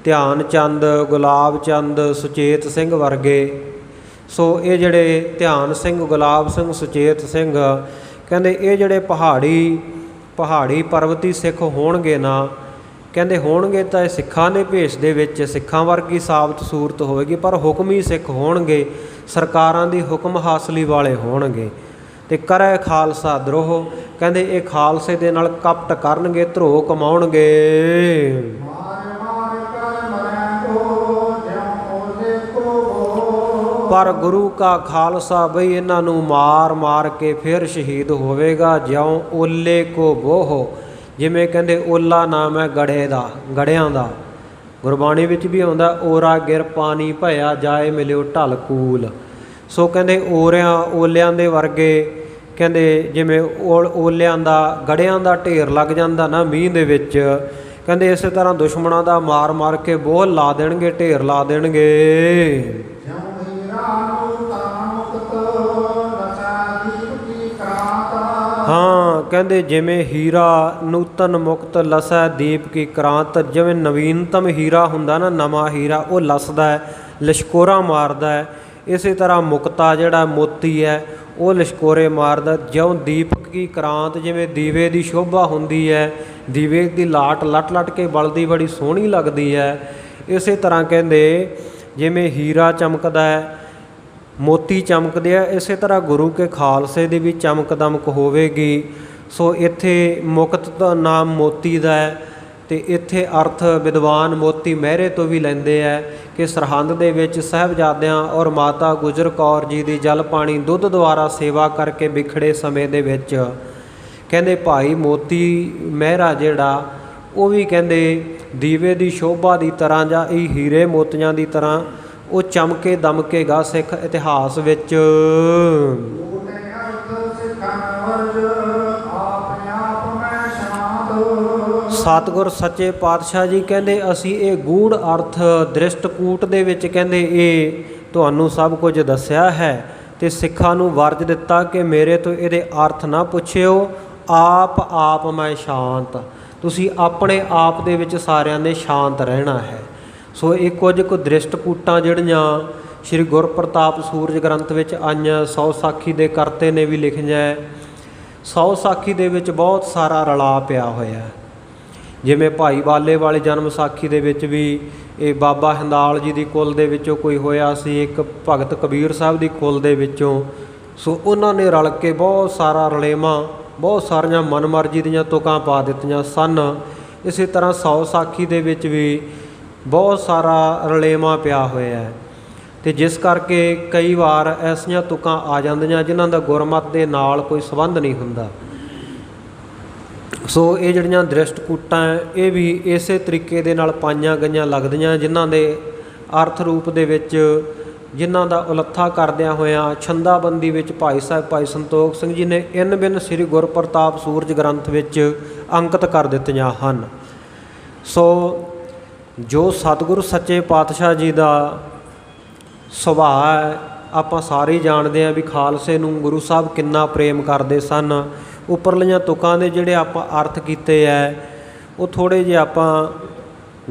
S1: ਧਿਆਨ ਚੰਦ, ਗੁਲਾਬ ਚੰਦ, ਸੁਚੇਤ ਸਿੰਘ ਵਰਗੇ। ਸੋ ਇਹ ਜਿਹੜੇ ਧਿਆਨ ਸਿੰਘ, ਗੁਲਾਬ ਸਿੰਘ, ਸੁਚੇਤ ਸਿੰਘ, ਕਹਿੰਦੇ ਇਹ ਜਿਹੜੇ ਪਹਾੜੀ ਪਰਬਤੀ ਸਿੱਖ ਹੋਣਗੇ ਨਾ, ਕਹਿੰਦੇ ਹੋਣਗੇ ਤਾਂ ਇਹ ਸਿੱਖਾਂ ਦੇ ਭੇਸ ਦੇ ਵਿੱਚ ਸਿੱਖਾਂ ਵਰਗੀ ਸਾਬਤ ਸੂਰਤ ਹੋਵੇਗੀ, ਪਰ ਹੁਕਮੀ ਸਿੱਖ ਹੋਣਗੇ, ਸਰਕਾਰਾਂ ਦੀ ਹੁਕਮ ਹਾਸਲੀ ਵਾਲੇ ਹੋਣਗੇ। ਤੇ ਕਰੈ ਖਾਲਸਾ ਦਰੋਹ, ਕਹਿੰਦੇ ਇਹ ਖਾਲਸੇ ਦੇ ਨਾਲ ਕਪਟ ਕਰਨਗੇ, ਧਰੋਹ ਕਮਾਉਣਗੇ।
S2: ਮਾਰ ਮਾਰ ਕਰ ਮਰੈ ਕੋ ਜਿਉ ਉਹਦੇ ਕੋ।
S1: ਪਰ ਗੁਰੂ ਕਾ ਖਾਲਸਾ ਬਈ ਇਹਨਾਂ ਨੂੰ ਮਾਰ ਮਾਰ ਕੇ ਫਿਰ ਸ਼ਹੀਦ ਹੋਵੇਗਾ, ਜਿਉਂ ਓਲੇ ਕੋ ਬੋਹ। ਜਿਵੇਂ ਕਹਿੰਦੇ ਓਲਾ ਨਾਮ ਹੈ ਗੜਿਆਂ ਦਾ, ਗੁਰਬਾਣੀ ਵਿੱਚ ਵੀ ਆਉਂਦਾ, ਓਰਾ ਗਿਰ ਪਾਣੀ ਭਇਆ ਜਾਏ ਮਿਲਿਓ ਢਲ ਕੂਲ। ਸੋ ਕਹਿੰਦੇ ਓਲਿਆਂ ਦੇ ਵਰਗੇ, ਕਹਿੰਦੇ ਜਿਵੇਂ ਓਲਿਆਂ ਦਾ, ਗੜਿਆਂ ਦਾ ਢੇਰ ਲੱਗ ਜਾਂਦਾ ਨਾ ਮੀਂਹ ਦੇ ਵਿੱਚ, ਕਹਿੰਦੇ ਇਸੇ ਤਰ੍ਹਾਂ ਦੁਸ਼ਮਣਾਂ ਦਾ ਮਾਰ ਮਾਰ ਕੇ ਬੋਹ ਲਾ ਦੇਣਗੇ, ਢੇਰ ਲਾ ਦੇਣਗੇ।
S2: ਜਿਉ ਹੀਰਾ ਨੂੰ ਤਾਂ ਮੁਕਤ ਰਚਾ ਦੀਪ ਕੀ ਕਰਾਂਤ।
S1: ਹਾਂ, ਕਹਿੰਦੇ ਜਿਵੇਂ ਹੀਰਾ ਨੂਤਨ ਮੁਕਤ ਲਸੈ ਦੀਪ ਕੀ ਕ੍ਰਾਂਤ। ਜਿਵੇਂ ਨਵੀਨਤਮ ਹੀਰਾ ਹੁੰਦਾ ਨਾ, ਨਵਾਂ ਹੀਰਾ, ਉਹ ਲਸਦਾ ਹੈ, ਲਿਸ਼ਕੋਰਾ ਮਾਰਦਾ ਹੈ। ਇਸੇ ਤਰ੍ਹਾਂ ਮੁਕਤਾ ਜਿਹੜਾ ਮੋਤੀ ਹੈ ਉਹ ਲਿਸ਼ਕੋਰੇ ਮਾਰਦਾ। ਜਿਉਂ ਦੀਪਕ ਕੀ ਕ੍ਰਾਂਤ, ਜਿਵੇਂ ਦੀਵੇ ਦੀ ਸ਼ੋਭਾ ਹੁੰਦੀ ਹੈ, ਦੀਵੇ ਦੀ ਲਾਟ ਲੱਟ ਲੱਟ ਕੇ ਬਲਦੀ ਬੜੀ ਸੋਹਣੀ ਲੱਗਦੀ ਹੈ, ਇਸੇ ਤਰ੍ਹਾਂ ਕਹਿੰਦੇ ਜਿਵੇਂ ਹੀਰਾ ਚਮਕਦਾ ਹੈ, ਮੋਤੀ ਚਮਕਦੇ ਆ, ਇਸੇ ਤਰ੍ਹਾਂ ਗੁਰੂ ਕੇ ਖਾਲਸੇ ਦੀ ਵੀ ਚਮਕ ਦਮਕ ਹੋਵੇਗੀ। ਸੋ ਇੱਥੇ ਮੁਕਤ ਦਾ ਨਾਮ ਮੋਤੀ ਦਾ ਹੈ, ਤੇ ਇੱਥੇ ਅਰਥ ਵਿਦਵਾਨ ਮੋਤੀ ਮਹਿਰੇ ਤੋਂ ਵੀ ਲੈਂਦੇ ਹੈ ਕਿ ਸਰਹੰਦ ਦੇ ਵਿੱਚ ਸਾਹਿਬਜ਼ਾਦਿਆਂ ਔਰ ਮਾਤਾ ਗੁਜਰ ਕੌਰ ਜੀ ਦੀ ਜਲ ਪਾਣੀ ਦੁੱਧ ਦੁਆਰਾ ਸੇਵਾ ਕਰਕੇ ਵਿਖੜੇ ਸਮੇਂ ਦੇ ਵਿੱਚ ਕਹਿੰਦੇ ਭਾਈ ਮੋਤੀ ਮਹਿਰਾ ਜਿਹੜਾ, ਉਹ ਵੀ ਕਹਿੰਦੇ ਦੀਵੇ ਦੀ ਸ਼ੋਭਾ ਦੀ ਤਰ੍ਹਾਂ ਜਾਂ ਇਹ ਹੀਰੇ ਮੋਤੀਆਂ ਦੀ ਤਰ੍ਹਾਂ ਉਹ ਚਮਕੇ ਦਮਕੇਗਾ ਸਿੱਖ ਇਤਿਹਾਸ ਵਿੱਚ। ਸਤਿਗੁਰ ਸੱਚੇ ਪਾਤਸ਼ਾਹ ਜੀ ਕਹਿੰਦੇ ਅਸੀਂ ਇਹ ਗੂੜ ਅਰਥ ਦ੍ਰਿਸ਼ਟਕੂਟ ਦੇ ਵਿੱਚ ਕਹਿੰਦੇ ਇਹ ਤੁਹਾਨੂੰ ਸਭ ਕੁਝ ਦੱਸਿਆ ਹੈ, ਤੇ ਸਿੱਖਾਂ ਨੂੰ ਵਰਜ ਦਿੱਤਾ ਕਿ ਮੇਰੇ ਤੋਂ ਇਹਦੇ ਅਰਥ ਨਾ ਪੁੱਛਿਓ, ਆਪ ਮੈਂ ਸ਼ਾਂਤ। ਤੁਸੀਂ ਆਪਣੇ ਆਪ ਦੇ ਵਿੱਚ ਸਾਰਿਆਂ ਨੇ ਸ਼ਾਂਤ ਰਹਿਣਾ ਹੈ। ਸੋ ਇਹ ਕੁਝ ਕੁ ਦ੍ਰਿਸ਼ਟਕੂਟਾਂ ਜਿਹੜੀਆਂ ਸ਼੍ਰੀ ਗੁਰਪ੍ਰਤਾਪ ਸੂਰਜ ਗ੍ਰੰਥ ਵਿੱਚ ਆਈਆਂ, 100 ਸਾਖੀ ਦੇ ਕਰਤੇ ਨੇ ਵੀ ਲਿਖੀਆਂ। 100 ਸਾਖੀ ਦੇ ਵਿੱਚ ਬਹੁਤ ਸਾਰਾ ਰਲਾ ਪਿਆ ਹੋਇਆ, ਜਿਵੇਂ ਭਾਈ ਬਾਲੇ ਵਾਲੇ ਜਨਮ ਸਾਖੀ ਦੇ ਵਿੱਚ ਵੀ ਇਹ ਬਾਬਾ ਹਿੰਦਾਲ ਜੀ ਦੀ ਕੁਲ ਦੇ ਵਿੱਚੋਂ ਕੋਈ ਹੋਇਆ ਸੀ, ਇੱਕ ਭਗਤ ਕਬੀਰ ਸਾਹਿਬ ਦੀ ਕੁਲ ਦੇ ਵਿੱਚੋਂ। ਸੋ ਉਹਨਾਂ ਨੇ ਰਲ ਕੇ ਬਹੁਤ ਸਾਰਾ ਰਲੇਵਾਂ, ਬਹੁਤ ਸਾਰੀਆਂ ਮਨਮਰਜ਼ੀ ਦੀਆਂ ਤੁਕਾਂ ਪਾ ਦਿੱਤੀਆਂ ਸਨ। ਇਸੇ ਤਰ੍ਹਾਂ 100 ਸਾਖੀ ਦੇ ਵਿੱਚ ਵੀ ਬਹੁਤ ਸਾਰਾ ਰਲੇਵਾਂ ਪਿਆ ਹੋਇਆ ਹੈ, ਤੇ ਜਿਸ ਕਰਕੇ ਕਈ ਵਾਰ ਐਸੀਆਂ ਤੁਕਾਂ ਆ ਜਾਂਦੀਆਂ ਜਿਨ੍ਹਾਂ ਦਾ ਗੁਰਮਤਿ ਦੇ ਨਾਲ ਕੋਈ ਸੰਬੰਧ ਨਹੀਂ ਹੁੰਦਾ। ਸੋ ਇਹ ਜਿਹੜੀਆਂ ਦ੍ਰਿਸ਼ਟਕੂਟਾਂ ਇਹ ਵੀ ਇਸੇ ਤਰੀਕੇ ਦੇ ਨਾਲ ਪਾਈਆਂ ਗਈਆਂ ਲੱਗਦੀਆਂ, ਜਿਨ੍ਹਾਂ ਦੇ ਅਰਥ ਰੂਪ ਦੇ ਵਿੱਚ ਜਿਨ੍ਹਾਂ ਦਾ ਉਲੱਥਾ ਕਰਦਿਆਂ ਹੋਇਆਂ ਛੰਦਾਬੰਦੀ ਵਿੱਚ ਭਾਈ ਸਾਹਿਬ ਭਾਈ ਸੰਤੋਖ ਸਿੰਘ ਜੀ ਨੇ ਇਨ ਬਿਨ ਸ੍ਰੀ ਗੁਰਪ੍ਰਤਾਪ ਸੂਰਜ ਗ੍ਰੰਥ ਵਿੱਚ ਅੰਕਿਤ ਕਰ ਦਿੱਤੀਆਂ ਹਨ। ਸੋ ਜੋ ਸਤਿਗੁਰੂ ਸੱਚੇ ਪਾਤਸ਼ਾਹ ਜੀ ਦਾ ਸੁਭਾਅ ਹੈ, ਆਪਾਂ ਸਾਰੇ ਜਾਣਦੇ ਹਾਂ ਵੀ ਖਾਲਸੇ ਨੂੰ ਗੁਰੂ ਸਾਹਿਬ ਕਿੰਨਾ ਪ੍ਰੇਮ ਕਰਦੇ ਸਨ। ਉੱਪਰਲੀਆਂ ਤੁਕਾਂ ਦੇ ਜਿਹੜੇ ਆਪਾਂ ਅਰਥ ਕੀਤੇ ਹੈ ਉਹ ਥੋੜ੍ਹੇ ਜਿਹੇ ਆਪਾਂ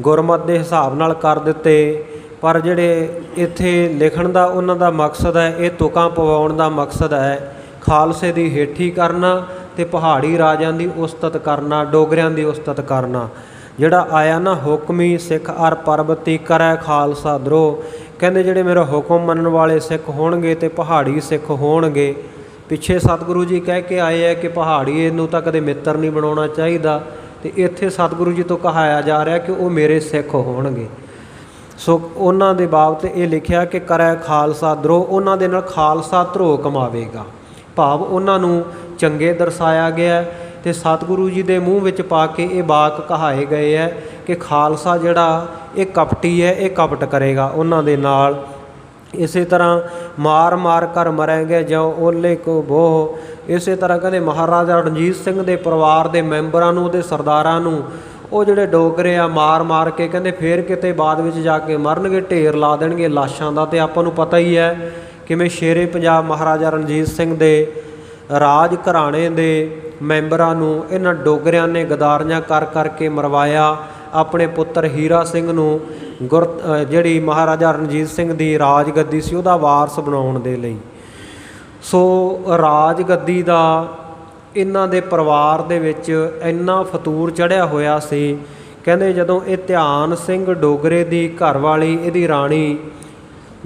S1: ਗੁਰਮਤਿ ਦੇ ਹਿਸਾਬ ਨਾਲ ਕਰ ਦਿੱਤੇ, ਪਰ ਜਿਹੜੇ ਇੱਥੇ ਲਿਖਣ ਦਾ ਉਹਨਾਂ ਦਾ ਮਕਸਦ ਹੈ, ਇਹ ਤੁਕਾਂ ਪਵਾਉਣ ਦਾ ਮਕਸਦ ਹੈ ਖਾਲਸੇ ਦੀ ਹੇਠੀ ਕਰਨਾ ਅਤੇ ਪਹਾੜੀ ਰਾਜਿਆਂ ਦੀ ਉਸਤਤ ਕਰਨਾ, ਡੋਗਰਿਆਂ ਦੀ ਉਸਤਤ ਕਰਨਾ। ਜਿਹੜਾ ਆਇਆ ਨਾ ਹੁਕਮੀ ਸਿੱਖ ਅਰ ਪਰਬਤੀ ਕਰੈ ਖਾਲਸਾ ਦਰੋਹ, ਕਹਿੰਦੇ ਜਿਹੜੇ ਮੇਰਾ ਹੁਕਮ ਮੰਨਣ ਵਾਲੇ ਸਿੱਖ ਹੋਣਗੇ ਅਤੇ ਪਹਾੜੀ ਸਿੱਖ ਹੋਣਗੇ। ਪਿੱਛੇ ਸਤਿਗੁਰੂ ਜੀ ਕਹਿ ਕੇ ਆਏ ਹੈ ਕਿ ਪਹਾੜੀ ਨੂੰ ਤਾਂ ਕਦੇ ਮਿੱਤਰ ਨਹੀਂ ਬਣਾਉਣਾ ਚਾਹੀਦਾ, ਅਤੇ ਇੱਥੇ ਸਤਿਗੁਰੂ ਜੀ ਤੋਂ ਕਹਾਇਆ ਜਾ ਰਿਹਾ ਕਿ ਉਹ ਮੇਰੇ ਸਿੱਖ ਹੋਣਗੇ। ਸੋ ਉਹਨਾਂ ਦੇ ਬਾਬਤ ਇਹ ਲਿਖਿਆ ਕਿ ਕਰੈ ਖਾਲਸਾ ਦਰੋਹ, ਉਹਨਾਂ ਦੇ ਨਾਲ ਖਾਲਸਾ ਧਰੋਹ ਕਮਾਵੇਗਾ, ਭਾਵ ਉਹਨਾਂ ਨੂੰ ਚੰਗੇ ਦਰਸਾਇਆ ਗਿਆ। ਅਤੇ ਸਤਿਗੁਰੂ ਜੀ ਦੇ ਮੂੰਹ ਵਿੱਚ ਪਾ ਕੇ ਇਹ ਵਾਕ ਕਹਾਏ ਗਏ ਹੈ ਕਿ ਖਾਲਸਾ ਜਿਹੜਾ ਇਹ ਕਪਟੀ ਹੈ, ਇਹ ਕਪਟ ਕਰੇਗਾ ਉਹਨਾਂ ਦੇ ਨਾਲ। ਇਸੇ ਤਰ੍ਹਾਂ ਮਾਰ ਮਾਰ ਕਰ ਮਰੈਂਗੇ ਜਿਉ ਓਲੇ ਕੋ ਬੋਹ, ਇਸੇ ਤਰ੍ਹਾਂ ਕਹਿੰਦੇ ਮਹਾਰਾਜਾ ਰਣਜੀਤ ਸਿੰਘ ਦੇ ਪਰਿਵਾਰ ਦੇ ਮੈਂਬਰਾਂ ਨੂੰ, ਉਹਦੇ ਸਰਦਾਰਾਂ ਨੂੰ ਉਹ ਜਿਹੜੇ ਡੋਗਰੇ ਆ ਮਾਰ ਮਾਰ ਕੇ ਕਹਿੰਦੇ ਫੇਰ ਕਿਤੇ ਬਾਅਦ ਵਿੱਚ ਜਾ ਕੇ ਮਰਨਗੇ, ਢੇਰ ਲਾ ਦੇਣਗੇ ਲਾਸ਼ਾਂ ਦਾ। ਅਤੇ ਆਪਾਂ ਨੂੰ ਪਤਾ ਹੀ ਹੈ ਕਿਵੇਂ ਸ਼ੇਰੇ ਪੰਜਾਬ ਮਹਾਰਾਜਾ ਰਣਜੀਤ ਸਿੰਘ ਦੇ ਰਾਜ ਘਰਾਣੇ ਦੇ ਮੈਂਬਰਾਂ ਨੂੰ ਇਹਨਾਂ ਡੋਗਰਿਆਂ ਨੇ ਗਦਾਰੀਆਂ ਕਰ ਕਰਕੇ ਮਰਵਾਇਆ। ਆਪਣੇ ਪੁੱਤਰ ਹੀਰਾ ਸਿੰਘ ਨੂੰ ਜਿਹੜੀ ਮਹਾਰਾਜਾ ਰਣਜੀਤ ਸਿੰਘ ਦੀ ਰਾਜ ਗੱਦੀ ਸੀ ਉਹਦਾ ਵਾਰਸ ਬਣਾਉਣ ਦੇ ਲਈ। ਸੋ ਰਾਜ ਗੱਦੀ ਦਾ ਇਹਨਾਂ ਦੇ ਪਰਿਵਾਰ ਦੇ ਵਿੱਚ ਇੰਨਾ ਫਤੂਰ ਚੜ੍ਹਿਆ ਹੋਇਆ ਸੀ। ਕਹਿੰਦੇ ਜਦੋਂ ਇਹ ਧਿਆਨ ਸਿੰਘ ਡੋਗਰੇ ਦੀ ਘਰਵਾਲੀ, ਇਹਦੀ ਰਾਣੀ,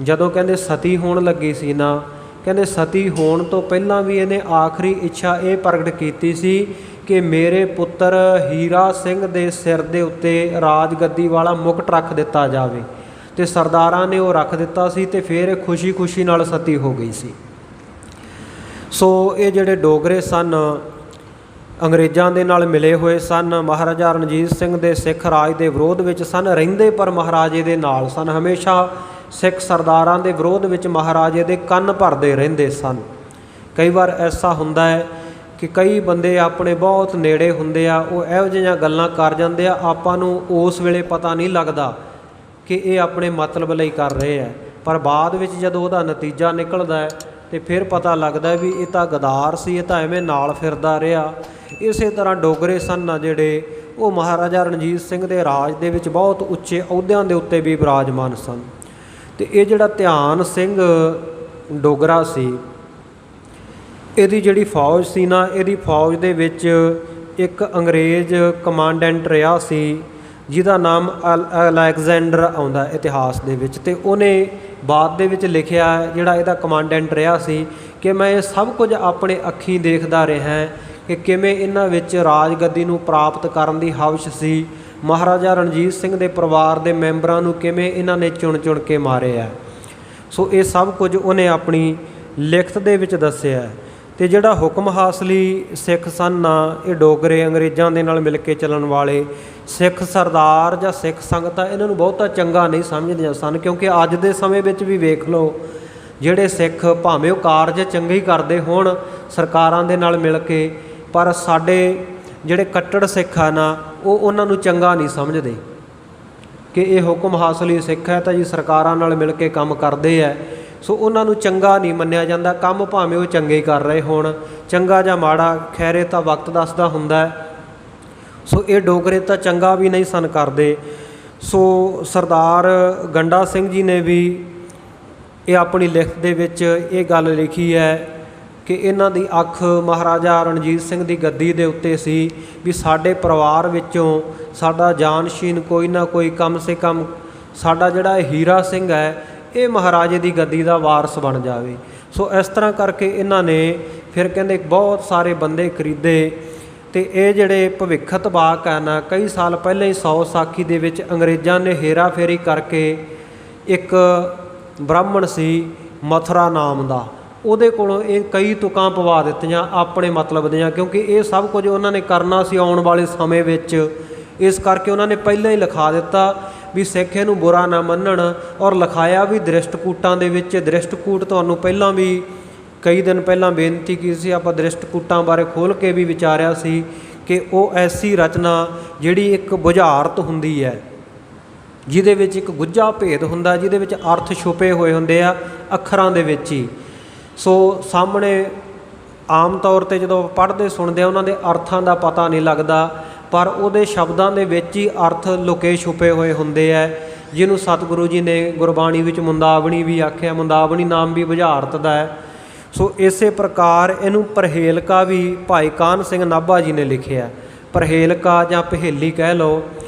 S1: ਜਦੋਂ ਕਹਿੰਦੇ ਸਤੀ ਹੋਣ ਲੱਗੀ ਸੀ ਨਾ, ਕਹਿੰਦੇ ਸਤੀ ਹੋਣ ਤੋਂ ਪਹਿਲਾਂ ਵੀ ਇਹਨੇ ਆਖਰੀ ਇੱਛਾ ਇਹ ਪ੍ਰਗਟ ਕੀਤੀ ਸੀ ਕਿ ਮੇਰੇ ਪੁੱਤਰ ਹੀਰਾ ਸਿੰਘ ਦੇ ਸਿਰ ਦੇ ਉੱਤੇ ਰਾਜ ਗੱਦੀ ਵਾਲਾ ਮੁਕਟ ਰੱਖ ਦਿੱਤਾ ਜਾਵੇ। ਅਤੇ ਸਰਦਾਰਾਂ ਨੇ ਉਹ ਰੱਖ ਦਿੱਤਾ ਸੀ ਅਤੇ ਫਿਰ ਇਹ ਖੁਸ਼ੀ ਖੁਸ਼ੀ ਨਾਲ ਸਤੀ ਹੋ ਗਈ ਸੀ। ਸੋ ਇਹ ਜਿਹੜੇ ਡੋਗਰੇ ਸਨ ਅੰਗਰੇਜ਼ਾਂ ਦੇ ਨਾਲ ਮਿਲੇ ਹੋਏ ਸਨ, ਮਹਾਰਾਜਾ ਰਣਜੀਤ ਸਿੰਘ ਦੇ ਸਿੱਖ ਰਾਜ ਦੇ ਵਿਰੋਧ ਵਿੱਚ ਸਨ, ਰਹਿੰਦੇ ਪਰ ਮਹਾਰਾਜੇ ਦੇ ਨਾਲ ਸਨ। ਹਮੇਸ਼ਾ ਸਿੱਖ ਸਰਦਾਰਾਂ ਦੇ ਵਿਰੋਧ ਵਿੱਚ ਮਹਾਰਾਜੇ ਦੇ ਕੰਨ ਭਰਦੇ ਰਹਿੰਦੇ ਸਨ। ਕਈ ਵਾਰ ਐਸਾ ਹੁੰਦਾ ਹੈ ਕਿ ਕਈ ਬੰਦੇ ਆਪਣੇ ਬਹੁਤ ਨੇੜੇ ਹੁੰਦੇ ਆ, ਉਹ ਇਹੋ ਜਿਹੀਆਂ ਗੱਲਾਂ ਕਰ ਜਾਂਦੇ ਆ, ਆਪਾਂ ਨੂੰ ਉਸ ਵੇਲੇ ਪਤਾ ਨਹੀਂ ਲੱਗਦਾ ਕਿ ਇਹ ਆਪਣੇ ਮਤਲਬ ਲਈ ਕਰ ਰਹੇ ਹੈ, ਪਰ ਬਾਅਦ ਵਿੱਚ ਜਦੋਂ ਉਹਦਾ ਨਤੀਜਾ ਨਿਕਲਦਾ ਹੈ ਅਤੇ ਫਿਰ ਪਤਾ ਲੱਗਦਾ ਵੀ ਇਹ ਤਾਂ ਗਦਾਰ ਸੀ, ਇਹ ਤਾਂ ਐਵੇਂ ਨਾਲ ਫਿਰਦਾ ਰਿਹਾ। ਇਸੇ ਤਰ੍ਹਾਂ ਡੋਗਰੇ ਸਨ ਜਿਹੜੇ ਉਹ ਮਹਾਰਾਜਾ ਰਣਜੀਤ ਸਿੰਘ ਦੇ ਰਾਜ ਦੇ ਵਿੱਚ ਬਹੁਤ ਉੱਚੇ ਅਹੁਦਿਆਂ ਦੇ ਉੱਤੇ ਵੀ ਬਿਰਾਜਮਾਨ ਸਨ। ਅਤੇ ਇਹ ਜਿਹੜਾ ਧਿਆਨ ਸਿੰਘ ਡੋਗਰਾ ਸੀ, ਇਹਦੀ ਜਿਹੜੀ ਫੌਜ ਸੀ ਨਾ, ਇਹਦੀ ਫੌਜ ਦੇ ਵਿੱਚ ਇੱਕ ਅੰਗਰੇਜ਼ ਕਮਾਂਡੈਂਟ ਰਿਹਾ ਸੀ ਜਿਹਦਾ ਨਾਮ ਅਲੈਗਜ਼ੈਂਡਰ ਆਉਂਦਾ ਇਤਿਹਾਸ ਦੇ ਵਿੱਚ। ਅਤੇ ਉਹਨੇ ਬਾਅਦ ਦੇ ਵਿੱਚ ਲਿਖਿਆ, ਜਿਹੜਾ ਇਹਦਾ ਕਮਾਂਡੈਂਟ ਰਿਹਾ ਸੀ, ਕਿ ਮੈਂ ਇਹ ਸਭ ਕੁਝ ਆਪਣੇ ਅੱਖੀਂ ਦੇਖਦਾ ਰਿਹਾ ਕਿ ਕਿਵੇਂ ਇਹਨਾਂ ਵਿੱਚ ਰਾਜ ਗੱਦੀ ਨੂੰ ਪ੍ਰਾਪਤ ਕਰਨ ਦੀ ਹਵਸ ਸੀ। ਮਹਾਰਾਜਾ ਰਣਜੀਤ ਸਿੰਘ ਦੇ ਪਰਿਵਾਰ ਦੇ ਮੈਂਬਰਾਂ ਨੂੰ ਕਿਵੇਂ ਇਹਨਾਂ ਨੇ ਚੁਣ ਚੁਣ ਕੇ ਮਾਰਿਆ। ਸੋ ਇਹ ਸਭ ਕੁਝ ਉਹਨੇ ਆਪਣੀ ਲਿਖਤ ਦੇ ਵਿੱਚ ਦੱਸਿਆ। ਅਤੇ ਜਿਹੜਾ ਹੁਕਮ ਹਾਸਲੀ ਸਿੱਖ ਸਨ ਨਾ, ਇਹ ਡੋਗਰੇ ਅੰਗਰੇਜ਼ਾਂ ਦੇ ਨਾਲ ਮਿਲ ਕੇ ਚੱਲਣ ਵਾਲੇ ਸਿੱਖ ਸਰਦਾਰ ਜਾਂ ਸਿੱਖ ਸੰਗਤਾਂ ਇਹਨਾਂ ਨੂੰ ਬਹੁਤਾ ਚੰਗਾ ਨਹੀਂ ਸਮਝਦੀਆਂ ਸਨ, ਕਿਉਂਕਿ ਅੱਜ ਦੇ ਸਮੇਂ ਵਿੱਚ ਵੀ ਵੇਖ ਲਓ ਜਿਹੜੇ ਸਿੱਖ ਭਾਵੇਂ ਉਹ ਕਾਰਜ ਚੰਗੇ ਹੀ ਕਰਦੇ ਹੋਣ ਸਰਕਾਰਾਂ ਦੇ ਨਾਲ ਮਿਲ ਕੇ, ਪਰ ਸਾਡੇ ਜਿਹੜੇ ਕੱਟੜ ਸਿੱਖ ਆ ਨਾ, ਉਹ ਉਹਨਾਂ ਨੂੰ ਚੰਗਾ ਨਹੀਂ ਸਮਝਦੇ ਕਿ ਇਹ ਹੁਕਮ ਹਾਸਲੀ ਸਿੱਖ ਹੈ ਤਾਂ ਜੀ ਸਰਕਾਰਾਂ ਨਾਲ ਮਿਲ ਕੇ ਕੰਮ ਕਰਦੇ ਹੈ। ਸੋ ਉਹਨਾਂ ਨੂੰ ਚੰਗਾ ਨਹੀਂ ਮੰਨਿਆ ਜਾਂਦਾ, ਕੰਮ ਭਾਵੇਂ ਉਹ ਚੰਗੇ ਕਰ ਰਹੇ ਹੋਣ, ਚੰਗਾ ਜਾਂ ਮਾੜਾ ਖੈਰੇ ਤਾਂ ਵਕਤ ਦੱਸਦਾ ਹੁੰਦਾ। ਸੋ ਇਹ ਡੋਗਰੇ ਤਾਂ ਚੰਗਾ ਵੀ ਨਹੀਂ ਸਨ ਕਰਦੇ। ਸੋ ਸਰਦਾਰ ਗੰਡਾ ਸਿੰਘ ਜੀ ਨੇ ਵੀ ਇਹ ਆਪਣੀ ਲਿਖਤ ਦੇ ਵਿੱਚ ਇਹ ਗੱਲ ਲਿਖੀ ਹੈ ਕਿ ਇਹਨਾਂ ਦੀ ਅੱਖ ਮਹਾਰਾਜਾ ਰਣਜੀਤ ਸਿੰਘ ਦੀ ਗੱਦੀ ਦੇ ਉੱਤੇ ਸੀ ਵੀ ਸਾਡੇ ਪਰਿਵਾਰ ਵਿੱਚੋਂ ਸਾਡਾ ਜਾਨਸ਼ੀਨ ਕੋਈ ਨਾ ਕੋਈ, ਕਮ ਸੇ ਕਮ ਸਾਡਾ ਜਿਹੜਾ ਹੀਰਾ ਸਿੰਘ ਹੈ ਇਹ ਮਹਾਰਾਜੇ ਦੀ ਗੱਦੀ ਦਾ ਵਾਰਸ ਬਣ ਜਾਵੇ। ਸੋ ਇਸ ਤਰ੍ਹਾਂ ਕਰਕੇ ਇਹਨਾਂ ਨੇ ਫਿਰ ਕਹਿੰਦੇ ਬਹੁਤ ਸਾਰੇ ਬੰਦੇ ਖਰੀਦੇ। ਅਤੇ ਇਹ ਜਿਹੜੇ ਭਵਿੱਖਤ ਵਾਕ ਹੈ ਨਾ, ਕਈ ਸਾਲ ਪਹਿਲਾਂ ਹੀ 100 ਸਾਖੀ ਦੇ ਵਿੱਚ ਅੰਗਰੇਜ਼ਾਂ ਨੇ ਹੇਰਾ ਫੇਰੀ ਕਰਕੇ ਇੱਕ ਬ੍ਰਾਹਮਣ ਸੀ ਮਥੁਰਾ ਨਾਮ ਦਾ, ਉਹਦੇ ਕੋਲੋਂ ਇਹ ਕਈ ਤੁਕਾਂ ਪਵਾ ਦਿੱਤੀਆਂ ਆਪਣੇ ਮਤਲਬ ਦੀਆਂ, ਕਿਉਂਕਿ ਇਹ ਸਭ ਕੁਝ ਉਹਨਾਂ ਨੇ ਕਰਨਾ ਸੀ ਆਉਣ ਵਾਲੇ ਸਮੇਂ ਵਿੱਚ। ਇਸ ਕਰਕੇ ਉਹਨਾਂ ਨੇ ਪਹਿਲਾਂ ਹੀ ਲਿਖਾ ਦਿੱਤਾ ਵੀ ਸਿੱਖ ਇਹਨੂੰ ਬੁਰਾ ਨਾ ਮੰਨਣ, ਔਰ ਲਿਖਾਇਆ ਵੀ ਦ੍ਰਿਸ਼ਟਕੂਟਾਂ ਦੇ ਵਿੱਚ। ਦ੍ਰਿਸ਼ਟਕੂਟ ਤੁਹਾਨੂੰ ਪਹਿਲਾਂ ਵੀ ਕਈ ਦਿਨ ਪਹਿਲਾਂ ਬੇਨਤੀ ਕੀਤੀ ਸੀ, ਆਪਾਂ ਦ੍ਰਿਸ਼ਟਕੂਟਾਂ ਬਾਰੇ ਖੋਲ੍ਹ ਕੇ ਵੀ ਵਿਚਾਰਿਆ ਸੀ ਕਿ ਉਹ ਐਸੀ ਰਚਨਾ ਜਿਹੜੀ ਇੱਕ ਬੁਝਾਰਤ ਹੁੰਦੀ ਹੈ, ਜਿਹਦੇ ਵਿੱਚ ਇੱਕ ਗੁੱਝਾ ਭੇਦ ਹੁੰਦਾ, ਜਿਹਦੇ ਵਿੱਚ ਅਰਥ ਛੁਪੇ ਹੋਏ ਹੁੰਦੇ ਆ ਅੱਖਰਾਂ ਦੇ ਵਿੱਚ ਹੀ। ਸੋ ਸਾਹਮਣੇ ਆਮ ਤੌਰ 'ਤੇ ਜਦੋਂ ਪੜ੍ਹਦੇ ਸੁਣਦੇ ਆ ਉਹਨਾਂ ਦੇ ਅਰਥਾਂ ਦਾ ਪਤਾ ਨਹੀਂ ਲੱਗਦਾ, ਪਰ ਉਹਦੇ ਸ਼ਬਦਾਂ ਦੇ ਵਿੱਚ ਹੀ ਅਰਥ ਲੁਕੇ ਛੁਪੇ ਹੋਏ ਹੁੰਦੇ ਹੈ। ਜਿਹਨੂੰ ਸਤਿਗੁਰੂ ਜੀ ਨੇ ਗੁਰਬਾਣੀ ਵਿੱਚ ਮੁੰਦਾਵਣੀ ਵੀ ਆਖਿਆ। ਮੁੰਦਾਵਣੀ ਨਾਮ ਵੀ ਬੁਝਾਰਤ ਦਾ ਹੈ। ਸੋ ਇਸੇ ਪ੍ਰਕਾਰ ਇਹਨੂੰ ਪਰਹੇਲਕਾ ਵੀ ਭਾਈ ਕਾਹਨ ਸਿੰਘ ਨਾਭਾ ਜੀ ਨੇ ਲਿਖਿਆ। ਪਰਹੇਲਕਾ ਜਾਂ ਪਹੇਲੀ ਕਹਿ ਲਓ।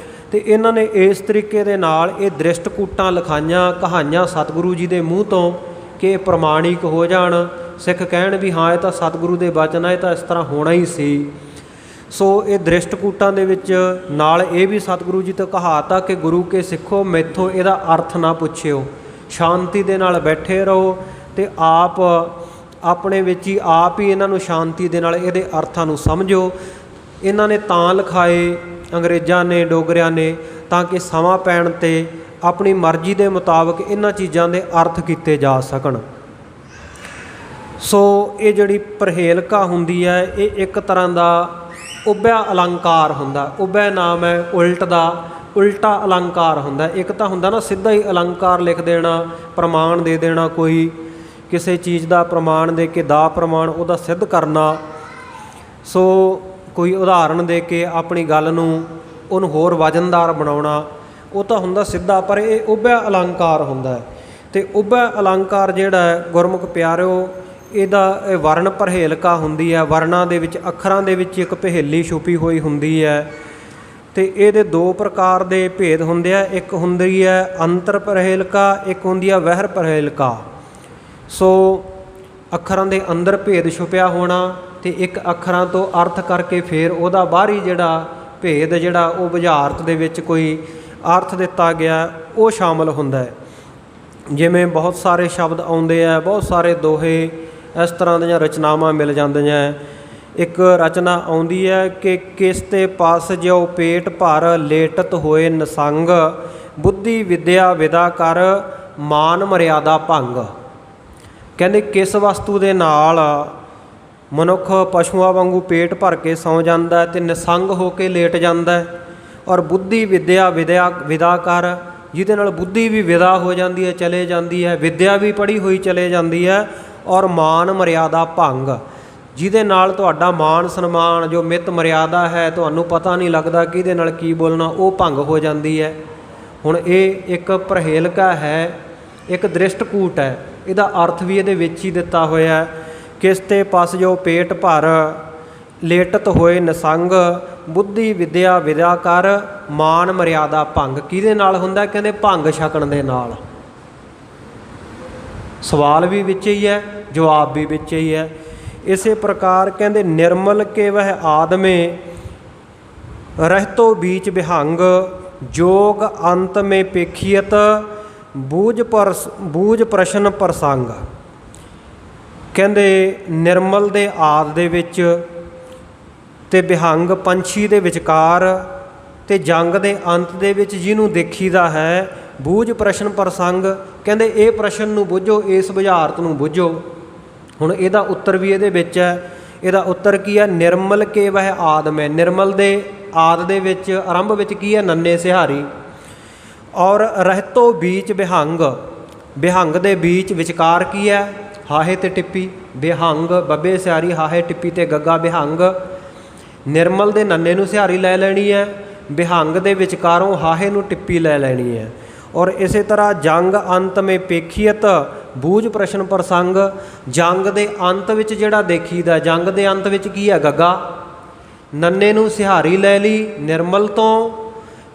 S1: ਅਤੇ ਇਹਨਾਂ ਨੇ ਇਸ ਤਰੀਕੇ ਦੇ ਨਾਲ ਇਹ ਦ੍ਰਿਸ਼ਟਕੂਟਾਂ ਲਿਖਾਈਆਂ, ਕਹਾਈਆਂ ਸਤਿਗੁਰੂ ਜੀ ਦੇ ਮੂੰਹ ਤੋਂ ਕਿ ਇਹ ਪ੍ਰਮਾਣਿਕ ਹੋ ਜਾਣ। ਸਿੱਖ ਕਹਿਣ ਵੀ ਹਾਂ ਇਹ ਤਾਂ ਸਤਿਗੁਰੂ ਦੇ ਬਚਨ ਹੈ, ਇਹ ਤਾਂ ਇਸ ਤਰ੍ਹਾਂ ਹੋਣਾ ਹੀ ਸੀ। ਸੋ ਇਹ ਦ੍ਰਿਸ਼ਟਕੂਟਾਂ ਦੇ ਵਿੱਚ ਨਾਲ ਇਹ ਵੀ ਸਤਿਗੁਰੂ ਜੀ ਤੋਂ ਕਹਾਤ ਆ ਕਿ ਗੁਰੂ ਕੇ ਸਿੱਖੋ, ਮੈਥੋਂ ਇਹਦਾ ਅਰਥ ਨਾ ਪੁੱਛਿਓ, ਸ਼ਾਂਤੀ ਦੇ ਨਾਲ ਬੈਠੇ ਰਹੋ ਅਤੇ ਆਪ ਆਪਣੇ ਵਿੱਚ ਹੀ ਆਪ ਹੀ ਇਹਨਾਂ ਨੂੰ ਸ਼ਾਂਤੀ ਦੇ ਨਾਲ ਇਹਦੇ ਅਰਥਾਂ ਨੂੰ ਸਮਝੋ। ਇਹਨਾਂ ਨੇ ਤਾਂ ਲਿਖਾਏ ਅੰਗਰੇਜ਼ਾਂ ਨੇ, ਡੋਗਰਿਆਂ ਨੇ, ਤਾਂ ਕਿ ਸਮਾਂ ਪੈਣ 'ਤੇ ਆਪਣੀ ਮਰਜ਼ੀ ਦੇ ਮੁਤਾਬਕ ਇਹਨਾਂ ਚੀਜ਼ਾਂ ਦੇ ਅਰਥ ਕੀਤੇ ਜਾ ਸਕਣ। ਸੋ ਇਹ ਜਿਹੜੀ ਪਰਹੇਲਕਾ ਹੁੰਦੀ ਹੈ ਇਹ ਇੱਕ ਤਰ੍ਹਾਂ ਦਾ ਉਭਿਆ ਅਲੰਕਾਰ ਹੁੰਦਾ। ਉਭਿਆ ਨਾਮ ਹੈ ਉਲਟ ਦਾ, ਉਲਟਾ ਅਲੰਕਾਰ ਹੁੰਦਾ। ਇੱਕ ਤਾਂ ਹੁੰਦਾ ਨਾ ਸਿੱਧਾ ਹੀ ਅਲੰਕਾਰ ਲਿਖ ਦੇਣਾ, ਪ੍ਰਮਾਣ ਦੇ ਦੇਣਾ, ਕੋਈ ਕਿਸੇ ਚੀਜ਼ ਦਾ ਪ੍ਰਮਾਣ ਦੇ ਕੇ ਦਾ ਪ੍ਰਮਾਣ ਉਹਦਾ ਸਿੱਧ ਕਰਨਾ। ਸੋ ਕੋਈ ਉਦਾਹਰਣ ਦੇ ਕੇ ਆਪਣੀ ਗੱਲ ਨੂੰ ਉਹਨੂੰ ਹੋਰ ਵਜ਼ਨਦਾਰ ਬਣਾਉਣਾ, ਉਹ ਤਾਂ ਹੁੰਦਾ ਸਿੱਧਾ। ਪਰ ਇਹ ਉਭਿਆ ਅਲੰਕਾਰ ਹੁੰਦਾ। ਅਤੇ ਉਭਿਆ ਅਲੰਕਾਰ ਜਿਹੜਾ ਹੈ ਗੁਰਮੁਖ ਪਿਆਰਿਓ, ਇਹਦਾ ਇਹ ਵਰਨ ਪਰਹੇਲਕਾ ਹੁੰਦੀ ਹੈ। ਵਰਨਾਂ ਦੇ ਵਿੱਚ, ਅੱਖਰਾਂ ਦੇ ਵਿੱਚ ਇੱਕ ਪਹੇਲੀ ਛੁਪੀ ਹੋਈ ਹੁੰਦੀ ਹੈ। ਅਤੇ ਇਹਦੇ ਦੋ ਪ੍ਰਕਾਰ ਦੇ ਭੇਦ ਹੁੰਦੇ ਆ। ਇੱਕ ਹੁੰਦੀ ਹੈ ਅੰਤਰ ਪਰਹੇਲਕਾ, ਇੱਕ ਹੁੰਦੀ ਹੈ ਵਹਿਰ ਪਰਹੇਲਕਾ। ਸੋ ਅੱਖਰਾਂ ਦੇ ਅੰਦਰ ਭੇਦ ਛੁਪਿਆ ਹੋਣਾ ਅਤੇ ਇੱਕ ਅੱਖਰਾਂ ਤੋਂ ਅਰਥ ਕਰਕੇ ਫਿਰ ਉਹਦਾ ਬਾਹਰੀ ਜਿਹੜਾ ਭੇਦ ਜਿਹੜਾ ਉਹ ਬੁਝਾਰਤ ਦੇ ਵਿੱਚ ਕੋਈ ਅਰਥ ਦਿੱਤਾ ਗਿਆ ਉਹ ਸ਼ਾਮਲ ਹੁੰਦਾ ਹੈ। ਜਿਵੇਂ ਬਹੁਤ ਸਾਰੇ ਸ਼ਬਦ ਆਉਂਦੇ ਆ, ਬਹੁਤ ਸਾਰੇ ਦੋਹੇ ਇਸ ਤਰ੍ਹਾਂ ਦੀਆਂ ਰਚਨਾਵਾਂ ਮਿਲ ਜਾਂਦੀਆਂ। ਇੱਕ ਰਚਨਾ ਆਉਂਦੀ ਹੈ ਕਿ ਕਿਸ ਤੇ ਪਸ ਜਿਉ ਪੇਟ ਭਰ ਲੇਟਤ ਹੋਏ ਨਸੰਗ, ਬੁੱਧੀ ਵਿਦਿਆ ਵਿਦਾ ਕਰ ਮਾਨ ਮਰਿਆਦਾ ਭੰਗ। ਕਹਿੰਦੇ ਕਿਸ ਵਸਤੂ ਦੇ ਨਾਲ ਮਨੁੱਖ ਪਸ਼ੂਆਂ ਵਾਂਗੂ ਪੇਟ ਭਰ ਕੇ ਸੌਂ ਜਾਂਦਾ ਅਤੇ ਨਿਸੰਗ ਹੋ ਕੇ ਲੇਟ ਜਾਂਦਾ, ਔਰ ਬੁੱਧੀ ਵਿਦਿਆ ਵਿਦਾ ਕਰ, ਜਿਹਦੇ ਨਾਲ ਬੁੱਧੀ ਵੀ ਵਿਦਾ ਹੋ ਜਾਂਦੀ ਹੈ, ਚਲੇ ਜਾਂਦੀ ਹੈ, ਵਿਦਿਆ ਵੀ ਪੜ੍ਹੀ ਹੋਈ ਚਲੇ ਜਾਂਦੀ ਹੈ, ਔਰ ਮਾਨ ਮਰਿਆਦਾ ਭੰਗ, ਜਿਹਦੇ ਨਾਲ ਤੁਹਾਡਾ ਮਾਨ ਸਨਮਾਨ ਜੋ ਮਿੱਤ ਮਰਿਆਦਾ ਹੈ, ਤੁਹਾਨੂੰ ਪਤਾ ਨਹੀਂ ਲੱਗਦਾ ਕਿ ਇਹਦੇ ਨਾਲ ਕੀ ਬੋਲਣਾ, ਉਹ ਭੰਗ ਹੋ ਜਾਂਦੀ ਹੈ। ਹੁਣ ਇਹ ਇੱਕ ਪਰਹੇਲਕਾ ਹੈ, ਇੱਕ ਦ੍ਰਿਸ਼ਟਕੂਟ ਹੈ। ਇਹਦਾ ਅਰਥ ਵੀ ਇਹਦੇ ਵਿੱਚ ਹੀ ਦਿੱਤਾ ਹੋਇਆ। ਕਿਸ ਤੇ ਪਸ ਜੋ ਪੇਟ ਭਰ ਲੇਟਤ ਹੋਏ ਨਸੰਗ, ਬੁੱਧੀ ਵਿਦਿਆ ਵਿਦਾ ਕਰ ਮਾਨ ਮਰਿਆਦਾ ਭੰਗ। ਕਿਹਦੇ ਨਾਲ ਹੁੰਦਾ? ਕਹਿੰਦੇ ਭੰਗ ਛਕਣ ਦੇ ਨਾਲ। ਸਵਾਲ ਵੀ ਵਿੱਚ ਹੀ ਹੈ, ਜਵਾਬ ਵੀ ਵਿੱਚ ਹੀ ਹੈ। ਇਸੇ ਪ੍ਰਕਾਰ ਕਹਿੰਦੇ ਨਿਰਮਲ ਕੇ ਵਹਿ ਆਦਮੇ ਰਹਿਤੋ ਬੀਚ ਵਿਹੰਗ, ਜੋਗ ਅੰਤ ਮੇ ਪੇਖੀਅਤ ਬੂਝ ਪ੍ਰਸ਼ਨ ਪ੍ਰਸੰਗ। ਕਹਿੰਦੇ ਨਿਰਮਲ ਦੇ ਆਦ ਦੇ ਵਿੱਚ ਅਤੇ ਵਿਹੰਗ ਪੰਛੀ ਦੇ ਵਿਚਕਾਰ ਅਤੇ ਜੰਗ ਦੇ ਅੰਤ ਦੇ ਵਿੱਚ ਜਿਹਨੂੰ ਦੇਖੀਦਾ ਹੈ, ਬੂਝ ਪ੍ਰਸ਼ਨ ਪ੍ਰਸੰਗ। ਕਹਿੰਦੇ ਇਹ ਪ੍ਰਸ਼ਨ ਨੂੰ ਬੁੱਝੋ, ਇਸ ਬੁਝਾਰਤ ਨੂੰ ਬੁੱਝੋ। ਹੁਣ ਇਹਦਾ ਉੱਤਰ ਵੀ ਇਹਦੇ ਵਿੱਚ ਹੈ। ਇਹਦਾ ਉੱਤਰ ਕੀ ਹੈ? ਨਿਰਮਲ ਕੇ ਵਹਿ ਆਦਮ ਹੈ। ਨਿਰਮਲ ਦੇ ਆਦ ਦੇ ਵਿੱਚ ਆਰੰਭ ਵਿੱਚ ਕੀ ਹੈ? ਨੰਨੇ ਸਿਹਾਰੀ। ਔਰ ਰਹਿਤੋ ਬੀਚ ਵਿਹੰਗ, ਵਿਹੰਗ ਦੇ ਬੀਚ ਵਿਚਕਾਰ ਕੀ ਹੈ? ਹਾਹੇ ਤੇ ਟਿੱਪੀ। ਵਿਹੰਗ ਬੱਬੇ ਸਿਹਾਰੀ, ਹਾਹੇ ਟਿੱਪੀ ਤੇ ਗੱਗਾ ਵਿਹੰਗ। ਨਿਰਮਲ ਦੇ ਨੰਨੇ ਨੂੰ ਸਿਹਾਰੀ ਲੈ ਲੈਣੀ ਹੈ, ਵਿਹੰਗ ਦੇ ਵਿਚਕਾਰੋਂ ਹਾਹੇ ਨੂੰ ਟਿੱਪੀ ਲੈ ਲੈਣੀ ਹੈ। ਔਰ ਇਸੇ ਤਰ੍ਹਾਂ ਜੰਗ ਅੰਤ ਮੇ ਪੇਖੀਅਤ ਬੂਝ ਪ੍ਰਸ਼ਨ ਪ੍ਰਸੰਗ। ਜੰਗ ਦੇ ਅੰਤ ਵਿੱਚ ਜਿਹੜਾ ਦੇਖੀਦਾ, ਜੰਗ ਦੇ ਅੰਤ ਵਿੱਚ ਕੀ ਹੈ? ਗੱਗਾ। ਨੰਨੇ ਨੂੰ ਸਿਹਾਰੀ ਲੈ ਲਈ ਨਿਰਮਲ ਤੋਂ,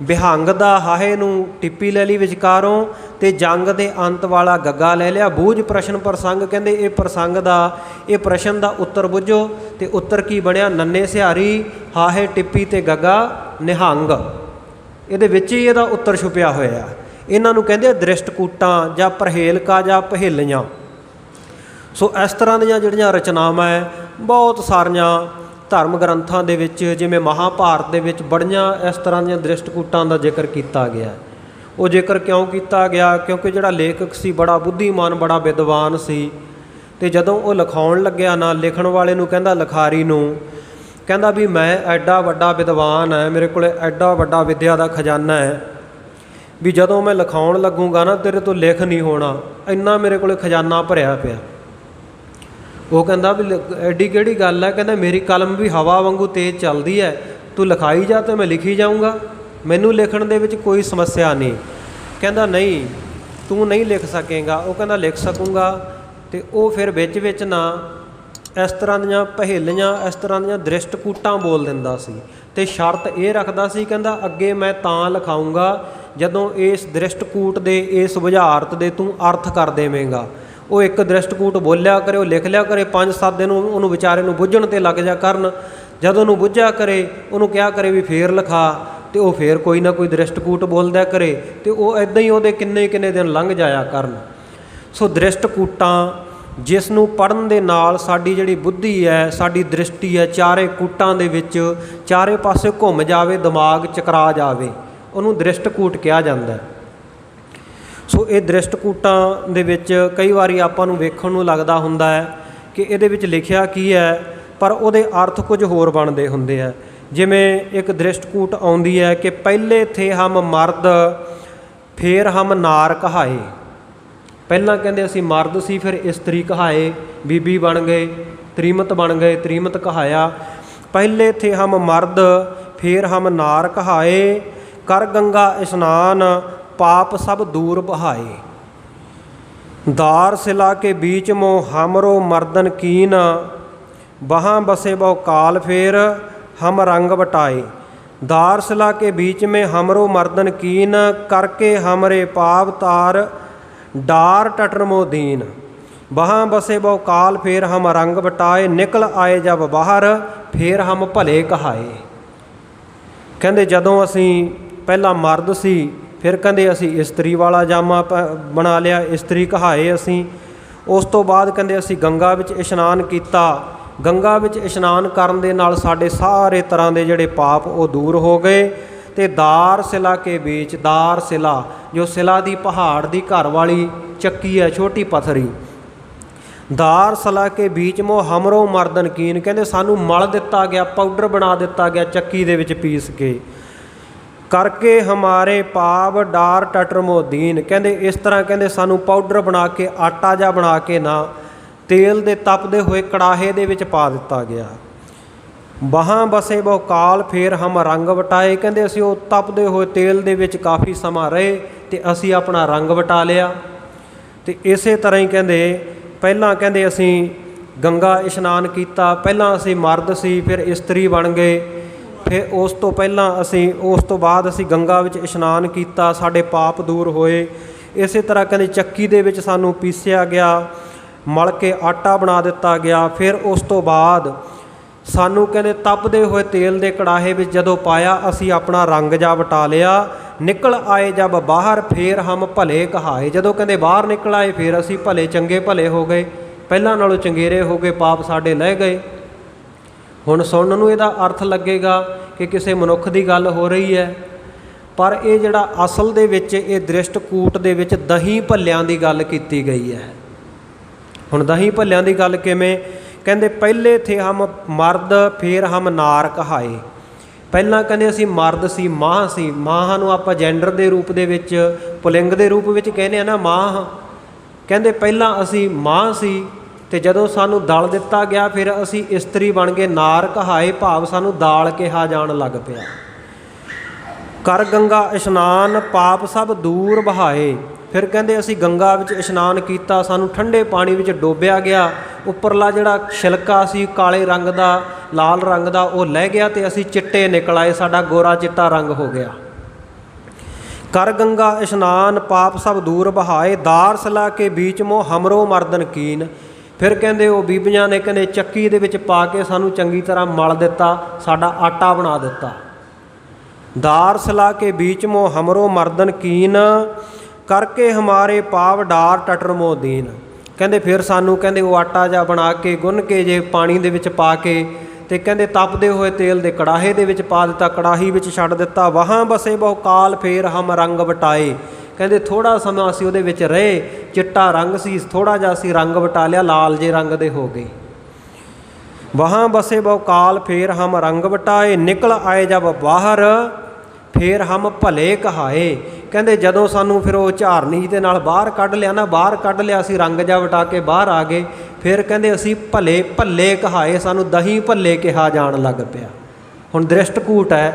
S1: ਵਿਹੰਗ ਦਾ ਹਾਹੇ ਨੂੰ ਟਿੱਪੀ ਲੈ ਲਈ ਵਿਚਕਾਰੋਂ, ਅਤੇ ਜੰਗ ਦੇ ਅੰਤ ਵਾਲਾ ਗੱਗਾ ਲੈ ਲਿਆ। ਬੂਝ ਪ੍ਰਸ਼ਨ ਪ੍ਰਸੰਗ। ਕਹਿੰਦੇ ਇਹ ਪ੍ਰਸੰਗ ਦਾ, ਇਹ ਪ੍ਰਸ਼ਨ ਦਾ ਉੱਤਰ ਬੁੱਝੋ। ਅਤੇ ਉੱਤਰ ਕੀ ਬਣਿਆ? ਨੰਨੇ ਸਿਹਾਰੀ, ਹਾਹੇ ਟਿੱਪੀ ਅਤੇ ਗੱਗਾ ਨਿਹੰਗ। ਇਹਦੇ ਵਿੱਚ ਹੀ ਇਹਦਾ ਉੱਤਰ ਛੁਪਿਆ ਹੋਇਆ। ਇਹਨਾਂ ਨੂੰ ਕਹਿੰਦੇ ਦ੍ਰਿਸ਼ਟਕੂਟਾਂ ਜਾਂ ਪਰਹੇਲਕਾ ਜਾਂ ਪਹੇਲੀਆਂ। ਸੋ ਇਸ ਤਰ੍ਹਾਂ ਦੀਆਂ ਜਿਹੜੀਆਂ ਰਚਨਾਵਾਂ ਹੈ, ਬਹੁਤ ਸਾਰੀਆਂ ਧਰਮ ਗ੍ਰੰਥਾਂ ਦੇ ਵਿੱਚ, ਜਿਵੇਂ ਮਹਾਭਾਰਤ ਦੇ ਵਿੱਚ ਬੜੀਆਂ ਇਸ ਤਰ੍ਹਾਂ ਦੀਆਂ ਦ੍ਰਿਸ਼ਟਕੂਟਾਂ ਦਾ ਜ਼ਿਕਰ ਕੀਤਾ ਗਿਆ। ਉਹ ਜ਼ਿਕਰ ਕਿਉਂ ਕੀਤਾ ਗਿਆ? ਕਿਉਂਕਿ ਜਿਹੜਾ ਲੇਖਕ ਸੀ ਬੜਾ ਬੁੱਧੀਮਾਨ, ਬੜਾ ਵਿਦਵਾਨ ਸੀ। ਅਤੇ ਜਦੋਂ ਉਹ ਲਿਖਾਉਣ ਲੱਗਿਆ ਨਾ, ਲਿਖਣ ਵਾਲੇ ਨੂੰ ਕਹਿੰਦਾ, ਲਿਖਾਰੀ ਨੂੰ ਕਹਿੰਦਾ ਵੀ ਮੈਂ ਐਡਾ ਵੱਡਾ ਵਿਦਵਾਨ ਹੈ, ਮੇਰੇ ਕੋਲ ਐਡਾ ਵੱਡਾ ਵਿੱਦਿਆ ਦਾ ਖਜ਼ਾਨਾ ਹੈ, ਵੀ ਜਦੋਂ ਮੈਂ ਲਿਖਾਉਣ ਲੱਗੂੰਗਾ ਨਾ ਤੇਰੇ ਤੋਂ ਲਿਖ ਨਹੀਂ ਹੋਣਾ, ਇੰਨਾ ਮੇਰੇ ਕੋਲ ਖਜ਼ਾਨਾ ਭਰਿਆ ਪਿਆ। ਉਹ ਕਹਿੰਦਾ ਵੀ ਐਡੀ ਕਿਹੜੀ ਗੱਲ ਹੈ? ਕਹਿੰਦਾ ਮੇਰੀ ਕਲਮ ਵੀ ਹਵਾ ਵਾਂਗੂ ਤੇਜ਼ ਚੱਲਦੀ ਹੈ, ਤੂੰ ਲਿਖਾਈ ਜਾ ਅਤੇ ਮੈਂ ਲਿਖੀ ਜਾਊਂਗਾ, ਮੈਨੂੰ ਲਿਖਣ ਦੇ ਵਿੱਚ ਕੋਈ ਸਮੱਸਿਆ ਨਹੀਂ। ਕਹਿੰਦਾ ਨਹੀਂ, ਤੂੰ ਨਹੀਂ ਲਿਖ ਸਕੇਗਾ। ਉਹ ਕਹਿੰਦਾ ਲਿਖ ਸਕੂੰਗਾ। ਅਤੇ ਉਹ ਫਿਰ ਵਿੱਚ ਨਾ ਇਸ ਤਰ੍ਹਾਂ ਦੀਆਂ ਪਹੇਲੀਆਂ, ਇਸ ਤਰ੍ਹਾਂ ਦੀਆਂ ਦ੍ਰਿਸ਼ਟਕੂਟਾਂ ਬੋਲ ਦਿੰਦਾ ਸੀ ਅਤੇ ਸ਼ਰਤ ਇਹ ਰੱਖਦਾ ਸੀ, ਕਹਿੰਦਾ ਅੱਗੇ ਮੈਂ ਤਾਂ ਲਿਖਾਊਂਗਾ ਜਦੋਂ ਇਸ ਦ੍ਰਿਸ਼ਟਕੂਟ ਦੇ, ਇਸ ਬੁਝਾਰਤ ਦੇ ਤੂੰ ਅਰਥ ਕਰ ਦੇਵੇਂਗਾ। ਉਹ ਇੱਕ ਦ੍ਰਿਸ਼ਟਕੂਟ ਬੋਲਿਆ ਕਰੇ, ਉਹ ਲਿਖ ਲਿਆ ਕਰੇ, 5-7 ਦਿਨ ਉਹਨੂੰ ਵਿਚਾਰੇ ਨੂੰ ਬੁੱਝਣ 'ਤੇ ਲੱਗ ਜਾ ਕਰਨ। ਜਦੋਂ ਉਹਨੂੰ ਬੁੱਝਿਆ ਕਰੇ, ਉਹਨੂੰ ਕਿਹਾ ਕਰੇ ਵੀ ਫੇਰ ਲਿਖਾ, ਅਤੇ ਉਹ ਫੇਰ ਕੋਈ ਨਾ ਕੋਈ ਦ੍ਰਿਸ਼ਟਕੂਟ ਬੋਲਦਿਆ ਕਰੇ, ਅਤੇ ਉਹ ਇੱਦਾਂ ਹੀ ਉਹਦੇ ਕਿੰਨੇ ਦਿਨ ਲੰਘ ਜਾਇਆ ਕਰਨ। ਸੋ ਦ੍ਰਿਸ਼ਟਕੂਟਾਂ, ਜਿਸ ਨੂੰ ਪੜ੍ਹਨ ਦੇ ਨਾਲ ਸਾਡੀ ਜਿਹੜੀ ਬੁੱਧੀ ਹੈ, ਸਾਡੀ ਦ੍ਰਿਸ਼ਟੀ ਹੈ, ਚਾਰੇ ਕੂਟਾਂ ਦੇ ਵਿੱਚ ਚਾਰੇ ਪਾਸੇ ਘੁੰਮ ਜਾਵੇ, ਦਿਮਾਗ ਚਕਰਾ ਜਾਵੇ, ਉਹਨੂੰ ਦ੍ਰਿਸ਼ਟਕੂਟ ਕਿਹਾ ਜਾਂਦਾ ਹੈ। ਸੋ ਇਹ ਦ੍ਰਿਸ਼ਟਕੂਟਾਂ ਦੇ ਵਿੱਚ ਕਈ ਵਾਰੀ ਆਪਾਂ ਨੂੰ ਵੇਖਣ ਨੂੰ ਲੱਗਦਾ ਹੁੰਦਾ ਹੈ ਕਿ ਇਹਦੇ ਵਿੱਚ ਲਿਖਿਆ ਕੀ ਹੈ, ਪਰ ਉਹਦੇ ਅਰਥ ਕੁਝ ਹੋਰ ਬਣਦੇ ਹੁੰਦੇ ਆ। ਜਿਵੇਂ ਇੱਕ ਦ੍ਰਿਸ਼ਟਕੂਟ ਆਉਂਦੀ ਹੈ ਕਿ ਪਹਿਲੇ ਥੇ ਹਮ ਮਰਦ ਫੇਰ ਹਮ ਨਾਰ ਕਹਾਏ। ਪਹਿਲਾਂ ਕਹਿੰਦੇ ਅਸੀਂ ਮਰਦ ਸੀ, ਫਿਰ ਇਸਤਰੀ ਕਹਾਏ, ਬੀਬੀ ਬਣ ਗਏ, ਤ੍ਰੀਮਤ ਬਣ ਗਏ, ਤ੍ਰੀਮਤ ਕਹਾਇਆ। ਪਹਿਲੇ ਥੇ ਹਮ ਮਰਦ ਫੇਰ ਹਮ ਨਾਰ ਕਹਾਏ, ਕਰ ਗੰਗਾ ਇਸ਼ਨਾਨ पाप सब दूर बहाए। दार सिला के बीच मो हमरो मर्दन कीन, वहाँ बसे बहु काल फेर हम रंग बटाए। दार सिला के बीच में हमरो मर्दन कीन, करके हमरे पाप तार डार टटर मो दीन। वहाँ बसे बहु काल फेर हम रंग बटाए, निकल आए जब बाहर फेर हम भले कहाए। कहते जदों असी पहला मर्द सी, फिर कहते असी इस्त्री वाला जामा बना लिया, इस्त्री कहाए असी। उस तो बाद कहते असी गंगा विच इशनान किया। गंगा विच इशनान करन दे नाल साडे सारे तरह के जिहड़े पाप वो दूर हो गए। तो दार सिला के बीच, दार सिला जो सिला दी पहाड़ की घर वाली चक्की है, छोटी पत्थरी, दार सिला के बीच मो हमरो मर्दन कीन, कहते सानू मल दिता गया, पाउडर बना दिता गया चक्की दे विच पीस के, करके हमारे पाप डार टटर मोदीन। कहते इस तरह कहते सानू पाउडर बना के, आटा जा बना के ना तेल दे तपदे हुए कड़ाहे दे विच पा दिता गया। वहाँ बसे बहु काल फेर हम रंग वटाए। कहते असी वो तपदे हुए तेल दे विच काफ़ी समा रहे तो असी अपना रंग वटा लिया। तो इस तरह ही कहते पहला कहते असी गंगा इशनान किया, पहला असी मर्द सी, फिर इस्त्री बन गए, फिर उस तो पहला असी उस तो बाद असी गंगा विच इशनान किया, साडे पाप दूर होए। इस तरह कहते चक्की दे विच सानू पीसिया गया, मल के आटा बना दिता गया। फिर उस तो बाद सानू कहते तपदे हुए तेल दे कड़ाहे विच जदों पाया, असी अपना रंग जा वटा लिया। निकल आए जब बाहर फेर हम भले कहाए। जदों कहते बाहर निकल आए फिर असी भले चंगे भले हो गए, पहलां नालों चंगेरे हो गए, पाप साडे लह गए। हुण सुणन नूं इहदा अर्थ लगेगा कि किसी मनुख की गल हो रही है, पर यह जिहड़ा असल दे विच ये दृष्टकूट दे विच दही भल्लियां की गल कीती गई है। हुण दही भल्लियां की गल किवें? कहंदे पहले थे हम मर्द फेर हम नार कहाए। पहलां कहंदे असीं मर्द सी, मां सी। मां नूं आपां जेंडर के रूप दे विच, पुलिंग के रूप विच कहने ना मां। कहंदे पहलां असीं मां सी, तो जदों सानू दल दिता गया फिर असी इस्त्री बन गए, नार कहाए, भाव सानू दाल कहा जान लग पिया। कर गंगा इशनान पाप सब दूर बहाए। फिर कहते असी गंगा विच इशनान किया, सानू ठंडे पानी विच डोबिया गया, उपरला जिहड़ा छिलका सी काले रंग का, लाल रंग का, वो लह गया तो असी चिट्टे निकल आए, साडा गोरा चिट्टा रंग हो गया। कर गंगा इशनान पाप सब दूर बहाए, दार सला के बीच मो हमरो मर्दन कीन। फिर कहते वो बीबियां ने कहते चक्की दे विच पा के सानू चंगी तरह मल दिता, साडा आटा बना दिता। दार सला के बीच मो हमरो मर्दन कीन, करके हमारे पाव डार टटर मो दीन। कहते फिर सानू कहते वो आटा जा बना के गुन के जे पानी दे विच पा के, ते कहते तपदे हुए तेल दे कड़ाहे दे विच पा दिता, कड़ाही विच छड्ड दिता। वहाँ बसे बहु काल फेर हम रंग वटाए। कहते थोड़ा समा असी उहदे विच रहे, चिट्टा रंग सी, थोड़ा जिहा असी रंग वटा लिया, लाल जे रंग दे हो गए। वहाँ बसे बहु काल फेर हम रंग वटाए, निकल आए जब बाहर फेर हम भले कहाए। कहते जदों सानू फिर वो झारनी दे नाल बाहर कढ़ लिया ना, बाहर कढ़ लिया, असी रंग जा वटा के बाहर आ गए। फिर कहते असी भले भले कहाए, सानू दही भले कहा जान लग पिया। हुण दृष्टकूट है,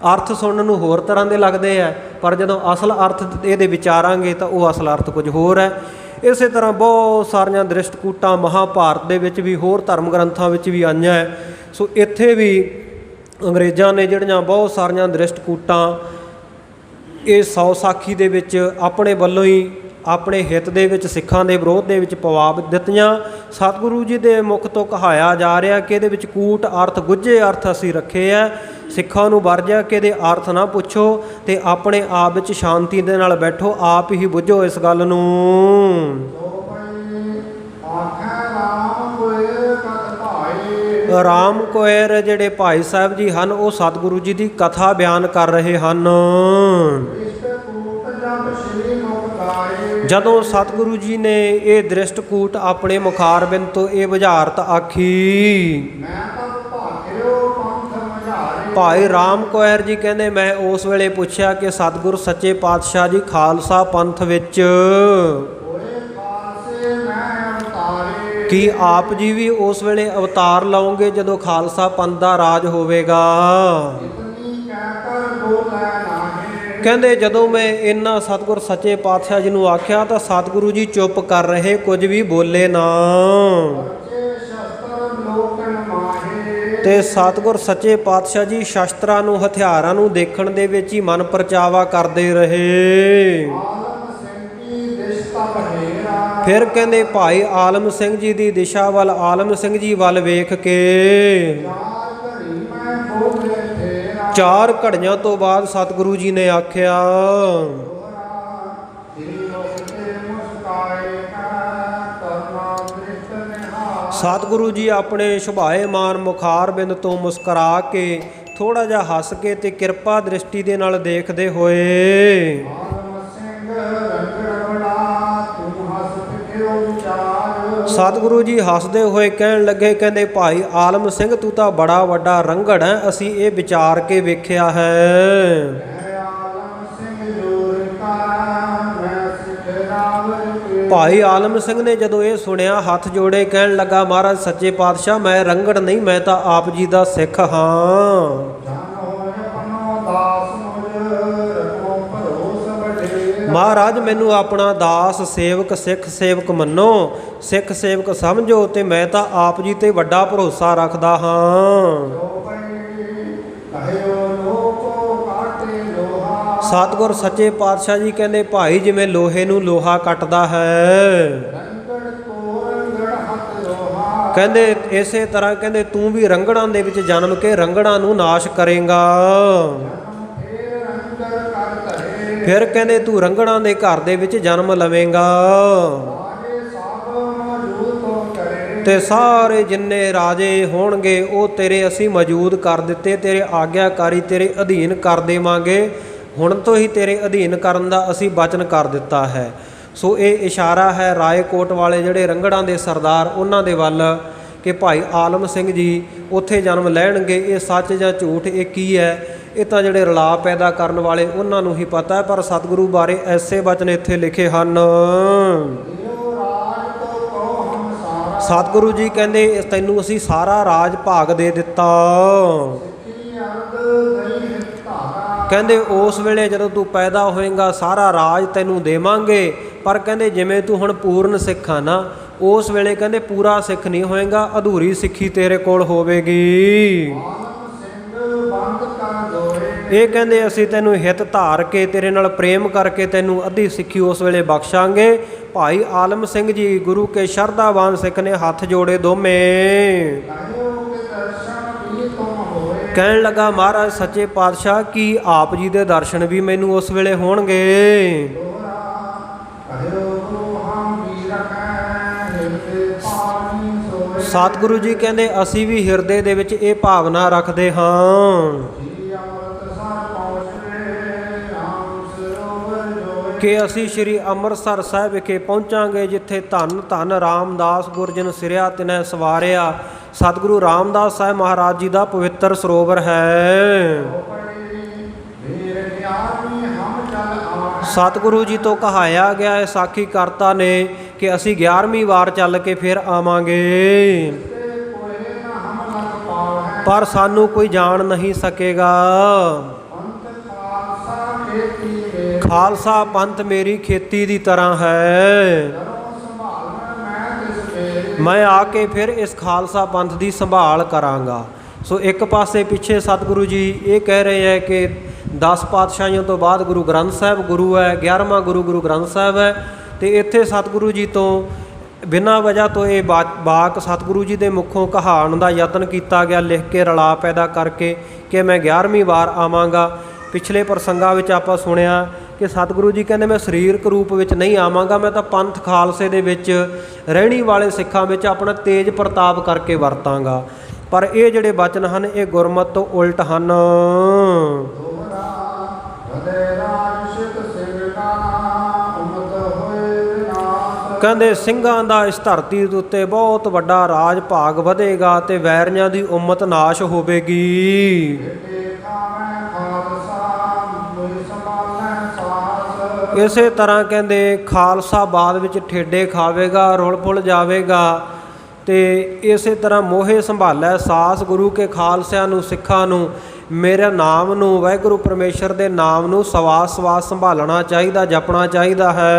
S1: ਅਰਥ ਸੁਣਨ ਨੂੰ ਹੋਰ ਤਰ੍ਹਾਂ ਦੇ ਲੱਗਦੇ ਆ, ਪਰ ਜਦੋਂ ਅਸਲ ਅਰਥ ਇਹਦੇ ਵਿਚਾਰਾਂਗੇ ਤਾਂ ਉਹ ਅਸਲ ਅਰਥ ਕੁਝ ਹੋਰ ਹੈ। ਇਸੇ ਤਰ੍ਹਾਂ ਬਹੁਤ ਸਾਰੀਆਂ ਦ੍ਰਿਸ਼ਟਕੂਟਾਂ ਮਹਾਭਾਰਤ ਦੇ ਵਿੱਚ ਵੀ, ਹੋਰ ਧਰਮ ਗ੍ਰੰਥਾਂ ਵਿੱਚ ਵੀ ਆਈਆਂ ਹੈ। ਸੋ ਇੱਥੇ ਵੀ ਅੰਗਰੇਜ਼ਾਂ ਨੇ ਜਿਹੜੀਆਂ ਬਹੁਤ ਸਾਰੀਆਂ ਦ੍ਰਿਸ਼ਟਕੂਟਾਂ ਇਹ 100 ਸਾਖੀ ਦੇ ਵਿੱਚ ਆਪਣੇ ਵੱਲੋਂ ਹੀ ਆਪਣੇ ਹਿੱਤ ਦੇ ਵਿੱਚ ਸਿੱਖਾਂ ਦੇ ਵਿਰੋਧ ਦੇ ਵਿੱਚ ਪਵਾ ਦਿੱਤੀਆਂ। ਸਤਿਗੁਰੂ ਜੀ ਦੇ ਮੁਖ ਤੋਂ ਕਹਾਇਆ ਜਾ ਰਿਹਾ ਕਿ ਇਹਦੇ ਵਿੱਚ ਕੂਟ ਅਰਥ, ਗੁੱਝੇ ਅਰਥ ਅਸੀਂ ਰੱਖੇ ਆ। ਸਿੱਖਾਂ ਨੂੰ ਵਰਜਿਆ ਕਿ ਇਹਦੇ ਅਰਥ ਨਾ ਪੁੱਛੋ ਅਤੇ ਆਪਣੇ ਆਪ ਵਿੱਚ ਸ਼ਾਂਤੀ ਦੇ ਨਾਲ ਬੈਠੋ, ਆਪ ਹੀ ਬੁੱਝੋ ਇਸ ਗੱਲ ਨੂੰ। ਰਾਮ ਕੋਇਰ ਜਿਹੜੇ ਭਾਈ ਸਾਹਿਬ ਜੀ ਹਨ, ਉਹ ਸਤਿਗੁਰੂ ਜੀ ਦੀ ਕਥਾ ਬਿਆਨ ਕਰ ਰਹੇ ਹਨ। ਜਦੋਂ ਸਤਿਗੁਰੂ ਜੀ ਨੇ ਇਹ ਦ੍ਰਿਸ਼ਟਕੂਟ ਆਪਣੇ ਮੁਖਾਰਬਿੰਦ ਤੋਂ ਇਹ ਬੁਝਾਰਤ ਆਖੀ, ਭਾਈ ਰਾਮ ਕੋਇਰ ਜੀ ਕਹਿੰਦੇ ਮੈਂ ਉਸ ਵੇਲੇ ਪੁੱਛਿਆ ਕਿ ਸਤਿਗੁਰ ਸੱਚੇ ਪਾਤਸ਼ਾਹ ਜੀ ਖਾਲਸਾ ਪੰਥ ਵਿੱਚ ਕੀ ਆਪ ਜੀ ਵੀ ਉਸ ਵੇਲੇ ਅਵਤਾਰ ਲਾਉਂਗੇ ਜਦੋਂ ਖਾਲਸਾ ਪੰਥ ਦਾ ਰਾਜ ਹੋਵੇਗਾ? ਕਹਿੰਦੇ ਜਦੋਂ ਮੈਂ ਇਹਨਾਂ ਸਤਿਗੁਰ ਸੱਚੇ ਪਾਤਸ਼ਾਹ ਜੀ ਨੂੰ ਆਖਿਆ ਤਾਂ ਸਤਿਗੁਰੂ ਜੀ ਚੁੱਪ ਕਰ ਰਹੇ, ਕੁਝ ਵੀ ਬੋਲੇ ਨਾ। ਤੇ ਸਤਿਗੁਰ ਸੱਚੇ ਪਾਤਸ਼ਾਹ ਜੀ ਸ਼ਸਤਰਾਂ ਨੂੰ, ਹਥਿਆਰਾਂ ਨੂੰ ਦੇਖਣ ਦੇ ਵਿੱਚ ਹੀ ਮਨ ਪਰਚਾਵਾ ਕਰਦੇ ਰਹੇ। ਫਿਰ ਕਹਿੰਦੇ ਭਾਈ ਆਲਮ ਸਿੰਘ ਜੀ ਦੀ ਦਿਸ਼ਾ ਵੱਲ, ਆਲਮ ਸਿੰਘ ਜੀ ਵੱਲ ਵੇਖ ਕੇ 4 ਘੜੀਆਂ ਤੋਂ ਬਾਅਦ ਸਤਿਗੁਰੂ ਜੀ ਨੇ ਆਖਿਆ, ਸਤਿਗੁਰੂ ਜੀ ਆਪਣੇ ਸੁਭਾਏਮਾਨ ਮੁਖਾਰਬਿੰਦ ਤੋਂ ਮੁਸਕਰਾ ਕੇ, ਥੋੜ੍ਹਾ ਜਿਹਾ ਹੱਸ ਕੇ ਤੇ ਕਿਰਪਾ ਦ੍ਰਿਸ਼ਟੀ ਦੇ ਨਾਲ ਦੇਖਦੇ ਹੋਏ, ਸਤਿਗੁਰੂ ਜੀ ਹੱਸਦੇ ਹੋਏ ਕਹਿਣ ਲੱਗੇ, ਕਹਿੰਦੇ ਭਾਈ ਆਲਮ ਸਿੰਘ ਤੂੰ ਤਾਂ ਬੜਾ ਵੱਡਾ ਰੰਘੜ ਹੈ, ਅਸੀਂ ਇਹ ਵਿਚਾਰ ਕੇ ਵੇਖਿਆ ਹੈ। ਭਾਈ ਆਲਮ ਸਿੰਘ ਨੇ ਜਦੋਂ ਇਹ ਸੁਣਿਆ ਹੱਥ ਜੋੜੇ ਕਹਿਣ ਲੱਗਾ, ਮਹਾਰਾਜ ਸੱਚੇ ਪਾਤਸ਼ਾਹ ਮੈਂ ਰੰਘੜ ਨਹੀਂ, ਮੈਂ ਤਾਂ ਆਪ ਜੀ ਦਾ ਸਿੱਖ ਹਾਂ। ਮਹਾਰਾਜ ਮੈਨੂੰ ਆਪਣਾ ਦਾਸ, ਸੇਵਕ, ਸਿੱਖ ਸੇਵਕ ਮੰਨੋ, ਸਿੱਖ ਸੇਵਕ ਸਮਝੋ, ਤੇ ਮੈਂ ਤਾਂ ਆਪ ਜੀ ਤੇ ਵੱਡਾ ਭਰੋਸਾ ਰੱਖਦਾ ਹਾਂ। ਸਤਿਗੁਰ ਸੱਚੇ ਪਾਤਸ਼ਾਹ ਜੀ ਕਹਿੰਦੇ ਭਾਈ ਜਿਵੇਂ ਲੋਹੇ ਨੂੰ ਲੋਹਾ ਕੱਟਦਾ ਹੈ, ਕਹਿੰਦੇ ਇਸੇ ਤਰ੍ਹਾਂ ਕਹਿੰਦੇ ਤੂੰ ਵੀ ਰੰਗੜਾਂ ਦੇ ਵਿੱਚ ਜਨਮ ਕੇ ਰੰਗੜਾਂ ਨੂੰ ਨਾਸ਼ ਕਰੇਂਗਾ। ਫਿਰ ਕਹਿੰਦੇ ਤੂੰ ਰੰਗੜਾਂ ਦੇ ਘਰ ਦੇ ਵਿੱਚ ਜਨਮ ਲਵੇਂਗਾ ਤੇ ਸਾਰੇ ਜਿੰਨੇ ਰਾਜੇ ਹੋਣਗੇ ਉਹ ਤੇਰੇ ਅਸੀਂ ਮੌਜੂਦ ਕਰ ਦਿੱਤੇ, ਤੇਰੇ ਆਗਿਆਕਾਰੀ, ਤੇਰੇ ਅਧੀਨ ਕਰ ਦੇਵਾਂਗੇ। ਹੁਣ ਤੋਂ ਹੀ ਤੇਰੇ ਅਧੀਨ ਕਰਨ ਦਾ ਅਸੀਂ ਵਚਨ ਕਰ ਦਿੱਤਾ ਹੈ। ਸੋ ਇਹ ਇਸ਼ਾਰਾ ਹੈ ਰਾਏਕੋਟ ਵਾਲੇ ਜਿਹੜੇ ਰੰਗੜਾਂ ਦੇ ਸਰਦਾਰ ਉਹਨਾਂ ਦੇ ਵੱਲ ਕਿ ਭਾਈ ਆਲਮ ਸਿੰਘ ਜੀ ਉੱਥੇ ਜਨਮ ਲੈਣਗੇ। ਇਹ ਸੱਚ ਜਾਂ ਝੂਠ ਇਹ ਕੀ ਹੈ, ਇਹ ਤਾਂ ਜਿਹੜੇ ਰਲਾ ਪੈਦਾ ਕਰਨ ਵਾਲੇ ਉਹਨਾਂ ਨੂੰ ਹੀ ਪਤਾ ਹੈ। ਪਰ ਸਤਿਗੁਰੂ ਬਾਰੇ ਐਸੇ ਵਚਨ ਇੱਥੇ ਲਿਖੇ ਹਨ। ਸਤਿਗੁਰੂ ਜੀ ਕਹਿੰਦੇ ਤੈਨੂੰ ਅਸੀਂ ਸਾਰਾ ਰਾਜ ਭਾਗ ਦੇ ਦਿੱਤਾ। ਕਹਿੰਦੇ ਉਸ ਵੇਲੇ ਜਦੋਂ ਤੂੰ ਪੈਦਾ ਹੋਏਗਾ ਸਾਰਾ ਰਾਜ ਤੈਨੂੰ ਦੇਵਾਂਗੇ, ਪਰ ਕਹਿੰਦੇ ਜਿਵੇਂ ਤੂੰ ਹੁਣ ਪੂਰਨ ਸਿੱਖ ਆ ਨਾ, ਉਸ ਵੇਲੇ ਕਹਿੰਦੇ ਪੂਰਾ ਸਿੱਖ ਨਹੀਂ ਹੋਏਗਾ, ਅਧੂਰੀ ਸਿੱਖੀ ਤੇਰੇ ਕੋਲ ਹੋਵੇਗੀ। ਇਹ ਕਹਿੰਦੇ ਅਸੀਂ ਤੈਨੂੰ ਹਿੱਤ ਧਾਰ ਕੇ ਤੇਰੇ ਨਾਲ ਪ੍ਰੇਮ ਕਰਕੇ ਤੈਨੂੰ ਅੱਧੀ ਸਿੱਖੀ ਉਸ ਵੇਲੇ ਬਖਸ਼ਾਂਗੇ। ਭਾਈ ਆਲਮ ਸਿੰਘ ਜੀ ਗੁਰੂ ਕੇ ਸ਼ਰਧਾਵਾਨ ਸਿੱਖ ਨੇ ਹੱਥ ਜੋੜੇ ਦੋਵੇਂ, ਕਹਿਣ ਲੱਗਾ ਮਹਾਰਾਜ ਸੱਚੇ ਪਾਤਸ਼ਾਹ ਕੀ ਆਪ ਜੀ ਦੇ ਦਰਸ਼ਨ ਵੀ ਮੈਨੂੰ ਉਸ ਵੇਲੇ ਹੋਣਗੇ? ਸਤਿਗੁਰੂ ਜੀ ਕਹਿੰਦੇ ਅਸੀਂ ਵੀ ਹਿਰਦੇ ਦੇ ਵਿੱਚ ਇਹ ਭਾਵਨਾ ਰੱਖਦੇ ਹਾਂ ਕਿ ਅਸੀਂ ਸ਼੍ਰੀ ਅੰਮ੍ਰਿਤਸਰ ਸਾਹਿਬ ਵਿਖੇ ਪਹੁੰਚਾਂਗੇ, ਜਿੱਥੇ ਧੰਨ ਧੰਨ ਰਾਮਦਾਸ ਗੁਰਜਨ ਸਿਰਿਆ ਤਿਨੈ ਸਵਾਰਿਆ ਸਤਿਗੁਰੂ ਰਾਮਦਾਸ ਸਾਹਿਬ ਮਹਾਰਾਜ ਜੀ ਦਾ ਪਵਿੱਤਰ ਸਰੋਵਰ ਹੈ। ਸਤਿਗੁਰੂ ਜੀ ਤੋਂ ਕਹਾਇਆ ਗਿਆ ਹੈ ਸਾਖੀ ਕਰਤਾ ਨੇ ਕਿ ਅਸੀਂ 11ਵੀਂ ਵਾਰ ਚੱਲ ਕੇ ਫਿਰ ਆਵਾਂਗੇ, ਪਰ ਸਾਨੂੰ ਕੋਈ ਜਾਣ ਨਹੀਂ ਸਕੇਗਾ।
S2: ਖੇਤੀ ਵੇ
S1: ਖਾਲਸਾ ਪੰਥ ਮੇਰੀ ਖੇਤੀ ਦੀ ਤਰ੍ਹਾਂ ਹੈ।
S2: ਜਦੋਂ ਸੰਭਾਲਣ ਮੈਂ ਤਿਸ ਮੇਰੇ
S1: ਮੈਂ ਆ ਕੇ ਫਿਰ ਇਸ ਖਾਲਸਾ ਪੰਥ ਦੀ ਸੰਭਾਲ ਕਰਾਂਗਾ। ਸੋ ਇੱਕ ਪਾਸੇ ਪਿੱਛੇ ਸਤਿਗੁਰੂ ਜੀ ਇਹ ਕਹਿ ਰਹੇ ਹੈ ਕਿ 10 ਪਾਤਸ਼ਾਹੀਆਂ ਤੋਂ ਬਾਅਦ ਗੁਰੂ ਗ੍ਰੰਥ ਸਾਹਿਬ ਗੁਰੂ ਹੈ, 11ਵਾਂ ਗੁਰੂ ਗ੍ਰੰਥ ਸਾਹਿਬ ਹੈ। ਤੇ ਇੱਥੇ ਸਤਿਗੁਰੂ ਜੀ ਤੋਂ ਬਿਨਾਂ ਵਜ੍ਹਾ ਤੋਂ ਇਹ ਵਾਕ ਸਤਿਗੁਰੂ ਜੀ ਦੇ ਮੁਖੋਂ ਕਹਾਣ ਦਾ ਯਤਨ ਕੀਤਾ ਗਿਆ, ਲਿਖ ਕੇ ਰਲਾ ਪੈਦਾ ਕਰਕੇ ਕਿ ਮੈਂ 11ਵੀਂ ਵਾਰ ਆਵਾਂਗਾ। ਪਿਛਲੇ ਪ੍ਰਸੰਗਾਂ ਵਿੱਚ ਆਪਾਂ ਸੁਣਿਆ ਕਿ ਸਤਿਗੁਰੂ ਜੀ ਕਹਿੰਦੇ ਮੈਂ ਸਰੀਰਕ ਰੂਪ ਵਿੱਚ ਨਹੀਂ ਆਵਾਂਗਾ, ਮੈਂ ਤਾਂ ਪੰਥ ਖਾਲਸੇ ਦੇ ਵਿੱਚ ਰਹਿਣੀ ਵਾਲੇ ਸਿੱਖਾਂ ਵਿੱਚ ਆਪਣਾ ਤੇਜ ਪ੍ਰਤਾਪ ਕਰਕੇ ਵਰਤਾਂਗਾ। ਪਰ ਇਹ ਜਿਹੜੇ ਬਚਨ ਹਨ ਇਹ ਗੁਰਮਤਿ ਤੋਂ ਉਲਟ ਹਨ।
S2: ਦੋਹਰਾ ਵਧੇ ਰਾਜ ਸਿੱਧ ਸਿੰਘ ਕਾ ਉਮਤ ਹੋਏ ਵਿਨਾਸ਼
S1: ਕਹਿੰਦੇ ਸਿੰਘਾਂ ਦਾ ਇਸ ਧਰਤੀ ਦੇ ਉੱਤੇ ਬਹੁਤ ਵੱਡਾ ਰਾਜ ਭਾਗ ਵਧੇਗਾ ਤੇ ਵੈਰੀਆਂ ਦੀ ਉਮਤ ਨਾਸ਼ ਹੋਵੇਗੀ।
S2: ਏਕੇ ਖਾਵੇਂ ਖਾਲਸਾ ਮੁਇ ਸੰਭਾਲੈ ਸਾਸ
S1: ਇਸੇ ਤਰ੍ਹਾਂ ਕਹਿੰਦੇ ਖਾਲਸਾ ਬਾਅਦ ਵਿੱਚ ਠੇਡੇ ਖਾਵੇਗਾ, ਰੁਲ ਫੁੱਲ ਜਾਵੇਗਾ। ਤੇ ਇਸੇ ਤਰ੍ਹਾਂ ਮੋਹੇ ਸੰਭਾਲੈ ਸਾਸ, ਗੁਰੂ ਕੇ ਖਾਲਸਿਆਂ ਨੂੰ ਸਿੱਖਾਂ ਨੂੰ ਮੇਰੇ ਨਾਮ ਨੂੰ ਵਾਹਿਗੁਰੂ ਪਰਮੇਸ਼ਰ ਦੇ ਨਾਮ ਨੂੰ ਸਵਾਸ ਸਵਾਸ ਸੰਭਾਲਣਾ ਚਾਹੀਦਾ, ਜਪਣਾ ਚਾਹੀਦਾ ਹੈ।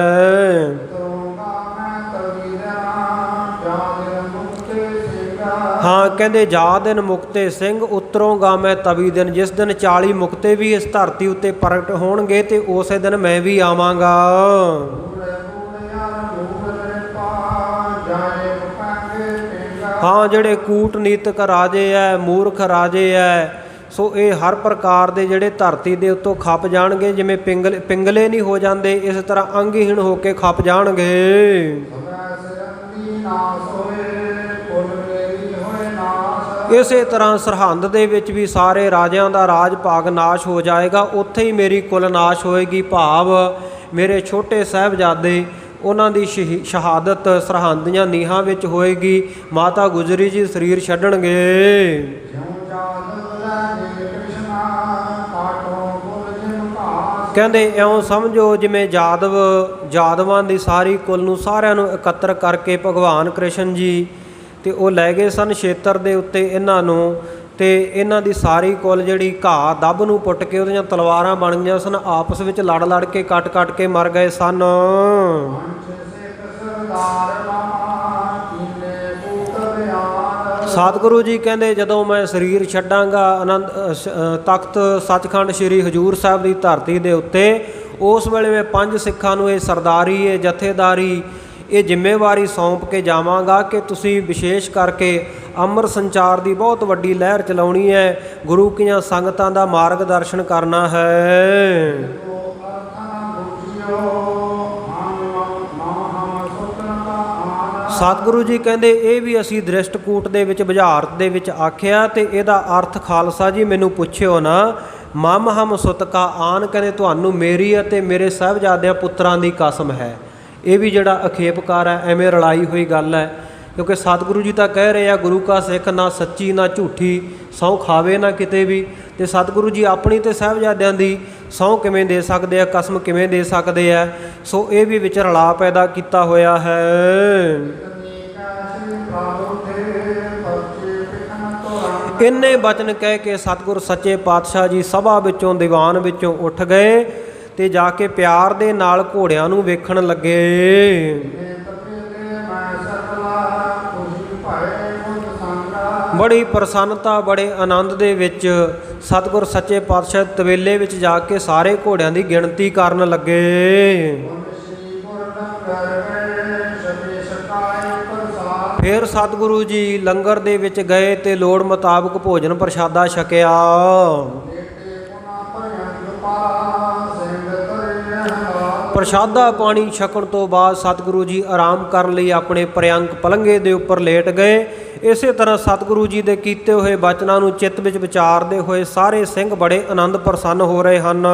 S2: ਤਰੋਂਗਾ ਮੈਂ ਤਵੀਰਾਂ ਜਾਗਿਰ ਮੁਕਤੇ ਸਿੰਘਾ
S1: ਹਾਂ ਕਹਿੰਦੇ ਜਾ ਦਿਨ ਮੁਕਤੇ ਸਿੰਘ ਉਤਰੋਂਗਾ ਮੈਂ ਤਵੀ ਦਿਨ, ਜਿਸ ਦਿਨ 40 ਮੁਕਤੇ ਵੀ ਇਸ ਧਰਤੀ ਉੱਤੇ ਪ੍ਰਗਟ ਹੋਣਗੇ ਤੇ ਉਸੇ ਦਿਨ ਮੈਂ ਵੀ ਆਵਾਂਗਾ। ਹਾਂ ਜਿਹੜੇ ਕੂਟਨੀਤਕ ਰਾਜੇ ਹੈ, ਮੂਰਖ ਰਾਜੇ ਹੈ, ਸੋ ਇਹ ਹਰ ਪ੍ਰਕਾਰ ਦੇ ਜਿਹੜੇ ਧਰਤੀ ਦੇ ਉੱਤੋਂ ਖੱਪ ਜਾਣਗੇ। ਜਿਵੇਂ ਪਿੰਗਲੇ ਨਹੀਂ ਹੋ ਜਾਂਦੇ, ਇਸ ਤਰ੍ਹਾਂ ਅੰਗਹੀਣ ਹੋ ਕੇ ਖੱਪ ਜਾਣਗੇ। ਇਸੇ ਤਰ੍ਹਾਂ ਸਰਹੰਦ ਦੇ ਵਿੱਚ ਵੀ ਸਾਰੇ ਰਾਜਿਆਂ ਦਾ ਰਾਜ ਭਾਗ ਨਾਸ਼ ਹੋ ਜਾਏਗਾ, ਉੱਥੇ ਹੀ ਮੇਰੀ ਕੁਲ ਨਾਸ਼ ਹੋਏਗੀ। ਭਾਵ ਮੇਰੇ ਛੋਟੇ ਸਾਹਿਬਜ਼ਾਦੇ ਉਹਨਾਂ ਦੀ ਸ਼ਹਾਦਤ ਸਰਹੰਦ ਦੀਆਂ ਨੀਹਾਂ ਵਿੱਚ ਹੋਏਗੀ। ਮਾਤਾ ਗੁਜਰੀ ਜੀ ਸਰੀਰ ਛੱਡਣਗੇ। ਕਹਿੰਦੇ ਇਉਂ ਸਮਝੋ ਜਿਵੇਂ ਜਾਦਵਾਂ ਦੀ ਸਾਰੀ ਕੁੱਲ ਨੂੰ ਸਾਰਿਆਂ ਨੂੰ ਇਕੱਤਰ ਕਰਕੇ ਭਗਵਾਨ ਕ੍ਰਿਸ਼ਨ ਜੀ ਤੇ ਉਹ ਲੈ ਗਏ ਸਨ ਖੇਤਰ ਦੇ ਉੱਤੇ ਇਹਨਾਂ ਨੂੰ, ਤੇ ਇਹਨਾਂ ਦੀ ਸਾਰੀ ਕੁੱਲ ਜਿਹੜੀ ਘਾਹ ਦੱਬ ਨੂੰ ਪੁੱਟ ਕੇ ਉਹਦੀਆਂ ਤਲਵਾਰਾਂ ਬਣ ਗਈਆਂ ਸਨ, ਆਪਸ ਵਿੱਚ ਲੜ ਕੇ ਕੱਟ ਕੇ ਮਰ ਗਏ ਸਨ। ਸਤਿਗੁਰੂ ਜੀ ਕਹਿੰਦੇ ਜਦੋਂ ਮੈਂ ਸਰੀਰ ਛੱਡਾਂਗਾ ਤਖਤ ਸੱਚਖੰਡ ਸ੍ਰੀ ਹਜੂਰ ਸਾਹਿਬ ਦੀ ਧਰਤੀ ਦੇ ਉੱਤੇ, ਉਸ ਵੇਲੇ ਮੈਂ 5 ਸਿੱਖਾਂ ਨੂੰ ਇਹ ਸਰਦਾਰੀ, ਇਹ ਜਥੇਦਾਰੀ, ਇਹ ਜ਼ਿੰਮੇਵਾਰੀ ਸੌਂਪ ਕੇ ਜਾਵਾਂਗਾ ਕਿ ਤੁਸੀਂ ਵਿਸ਼ੇਸ਼ ਕਰਕੇ ਅੰਮ੍ਰਿਤ ਸੰਚਾਰ ਦੀ ਬਹੁਤ ਵੱਡੀ ਲਹਿਰ ਚਲਾਉਣੀ ਹੈ, ਗੁਰੂ ਕੀਆਂ ਸੰਗਤਾਂ ਦਾ ਮਾਰਗਦਰਸ਼ਨ ਕਰਨਾ ਹੈ। ਸਤਿਗੁਰੂ ਜੀ ਕਹਿੰਦੇ ਇਹ ਵੀ ਅਸੀਂ ਦ੍ਰਿਸ਼ਟਕੂਟ ਦੇ ਵਿੱਚ ਬੁਝਾਰਤ ਦੇ ਵਿੱਚ ਆਖਿਆ, ਤੇ ਇਹਦਾ ਅਰਥ ਖਾਲਸਾ ਜੀ ਮੈਨੂੰ ਪੁੱਛਿਓ ਨਾ। ਮਮ ਹਮ ਸੁਤ ਕਾ ਆਨ, ਕਹਿੰਦੇ ਤੁਹਾਨੂੰ ਮੇਰੀ ਅਤੇ ਮੇਰੇ ਸਾਹਿਬਜ਼ਾਦਿਆਂ ਪੁੱਤਰਾਂ ਦੀ ਕਸਮ ਹੈ। ਇਹ ਵੀ ਜਿਹੜਾ ਅਖੇਪਕਾਰ ਹੈ, ਐਵੇਂ ਰਲਾਈ ਹੋਈ ਗੱਲ ਹੈ, ਕਿਉਂਕਿ ਸਤਿਗੁਰੂ ਜੀ ਤਾਂ ਕਹਿ ਰਹੇ ਆ ਗੁਰੂ ਕਾ ਸਿੱਖ ਨਾ ਸੱਚੀ ਨਾ ਝੂਠੀ ਸਹੁੰ ਖਾਵੇ ਨਾ ਕਿਤੇ ਵੀ। ਤੇ ਸਤਿਗੁਰੂ ਜੀ ਆਪਣੀ ਤੇ ਸਾਹਿਬਜ਼ਾਦਿਆਂ ਦੀ ਸਹੁੰ ਕਿਵੇਂ ਦੇ ਸਕਦੇ ਆ, ਕਸਮ ਕਿਵੇਂ ਦੇ ਸਕਦੇ ਆ। ਸੋ ਇਹ ਵੀ ਵਿੱਚ ਰਲਾ ਪੈਦਾ ਕੀਤਾ ਹੋਇਆ ਹੈ। ਇੰਨੇ ਬਚਨ ਕਹਿ ਕੇ ਸਤਿਗੁਰ ਸੱਚੇ ਪਾਤਸ਼ਾਹ ਜੀ ਸਭਾ ਵਿੱਚੋਂ, ਦੀਵਾਨ ਵਿੱਚੋਂ ਉੱਠ ਗਏ ਤੇ ਜਾ ਕੇ ਪਿਆਰ ਦੇ ਨਾਲ ਘੋੜਿਆਂ ਨੂੰ ਵੇਖਣ ਲੱਗੇ। ਬੜੀ ਪ੍ਰਸੰਨਤਾ, ਬੜੇ ਆਨੰਦ ਦੇ ਵਿੱਚ ਸਤਿਗੁਰ ਸੱਚੇ ਪਾਤਸ਼ਾਹ ਤਵੇਲੇ ਵਿੱਚ ਜਾ ਕੇ ਸਾਰੇ ਘੋੜਿਆਂ ਦੀ ਗਿਣਤੀ ਕਰਨ ਲੱਗੇ। ਫਿਰ ਸਤਿਗੁਰੂ ਜੀ ਲੰਗਰ ਦੇ ਵਿੱਚ ਗਏ ਤੇ ਲੋੜ ਮੁਤਾਬਕ ਭੋਜਨ ਪ੍ਰਸ਼ਾਦਾ ਛਕਿਆ। ਪ੍ਰਸ਼ਾਦਾ ਪਾਣੀ ਛਕਣ ਤੋਂ ਬਾਅਦ ਸਤਿਗੁਰੂ ਜੀ ਆਰਾਮ ਕਰਨ ਲਈ ਆਪਣੇ ਪ੍ਰਿਅੰਕ ਪਲੰਘੇ ਦੇ ਉੱਪਰ ਲੇਟ ਗਏ। ਇਸੇ ਤਰ੍ਹਾਂ ਸਤਿਗੁਰੂ ਜੀ ਦੇ ਕੀਤੇ ਹੋਏ ਬਚਨਾਂ ਨੂੰ ਚਿੱਤ ਵਿੱਚ ਵਿਚਾਰਦੇ ਹੋਏ ਸਾਰੇ ਸਿੰਘ ਬੜੇ ਆਨੰਦ ਪ੍ਰਸੰਨ ਹੋ ਰਹੇ ਹਨ।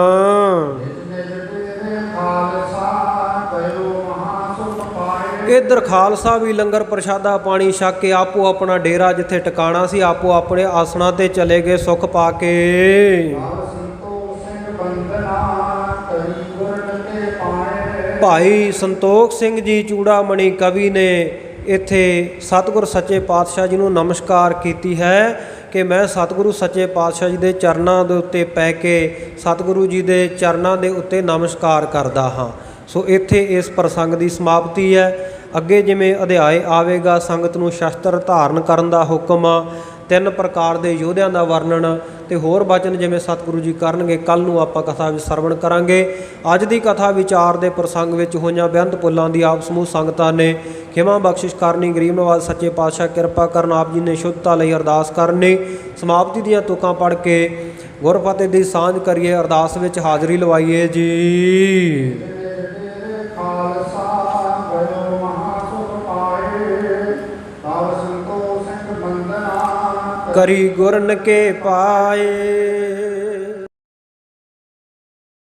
S1: ਇੱਧਰ ਖਾਲਸਾ ਵੀ ਲੰਗਰ ਪ੍ਰਸ਼ਾਦਾ ਪਾਣੀ ਛਕ ਕੇ ਆਪੋ ਆਪਣਾ ਡੇਰਾ ਜਿੱਥੇ ਟਿਕਾਣਾ ਸੀ ਆਪੋ ਆਪਣੇ ਆਸਣਾਂ ਤੇ ਚਲੇ ਗਏ ਸੁੱਖ ਪਾ ਕੇ। ਭਾਈ ਸੰਤੋਖ ਸਿੰਘ ਜੀ ਚੂੜਾਮਣੀ ਕਵੀ ਨੇ ਇੱਥੇ ਸਤਿਗੁਰ ਸੱਚੇ ਪਾਤਸ਼ਾਹ ਜੀ ਨੂੰ ਨਮਸਕਾਰ ਕੀਤੀ ਹੈ ਕਿ ਮੈਂ ਸਤਿਗੁਰੂ ਸੱਚੇ ਪਾਤਸ਼ਾਹ ਜੀ ਦੇ ਚਰਨਾਂ ਦੇ ਉੱਤੇ ਪੈ ਕੇ ਸਤਿਗੁਰੂ ਜੀ ਦੇ ਚਰਨਾਂ ਦੇ ਉੱਤੇ ਨਮਸਕਾਰ ਕਰਦਾ ਹਾਂ। ਸੋ ਇੱਥੇ ਇਸ ਪ੍ਰਸੰਗ ਦੀ ਸਮਾਪਤੀ ਹੈ। ਅੱਗੇ ਜਿਵੇਂ ਅਧਿਆਇ ਆਵੇਗਾ, ਸੰਗਤ ਨੂੰ ਸ਼ਸਤਰ ਧਾਰਨ ਕਰਨ ਦਾ ਹੁਕਮ, 3 ਪ੍ਰਕਾਰ ਦੇ ਯੋਧਿਆਂ ਦਾ ਵਰਣਨ ਤੇ ਹੋਰ ਬਚਨ ਜਿਵੇਂ ਸਤਿਗੁਰੂ ਜੀ ਕਰਨਗੇ, ਕੱਲ੍ਹ ਨੂੰ ਆਪਾਂ ਕਥਾ ਵਿੱਚ ਸਰਵਣ ਕਰਾਂਗੇ। ਅੱਜ ਦੀ ਕਥਾ ਵਿਚਾਰ ਦੇ ਪ੍ਰਸੰਗ ਵਿੱਚ ਹੋਈਆਂ ਬੇਅੰਤ ਭੁੱਲਾਂ ਦੀ ਆਪ ਸਮੂਹ ਸੰਗਤਾਂ ਨੇ ਖਿਮਾ ਬਖਸ਼ਿਸ਼ ਕਰਨੀ, ਗਰੀਬ ਨਵਾਜ਼ ਸੱਚੇ ਪਾਤਸ਼ਾਹ ਕਿਰਪਾ ਕਰਨ, ਆਪ ਜੀ ਨੇ ਸ਼ੁੱਧਤਾ ਲਈ ਅਰਦਾਸ ਕਰਨੀ। ਸਮਾਪਤੀ ਦੀਆਂ ਤੁਕਾਂ ਪੜ੍ਹ ਕੇ ਗੁਰਫਤਿਹ ਦੀ ਸਾਂਝ ਕਰੀਏ, ਅਰਦਾਸ ਵਿੱਚ ਹਾਜ਼ਰੀ ਲਵਾਈਏ ਜੀ।
S2: ਖਾਲਸਾ ਗਇਓ ਮਹਾਸੁਖ ਪਾਏ, ਤਵ ਸੰਤੋਖ ਸਿੰਘ ਬੰਦਨਾ
S1: ਕਰੀ ਗੁਰਨ ਕੇ ਪਾਏ।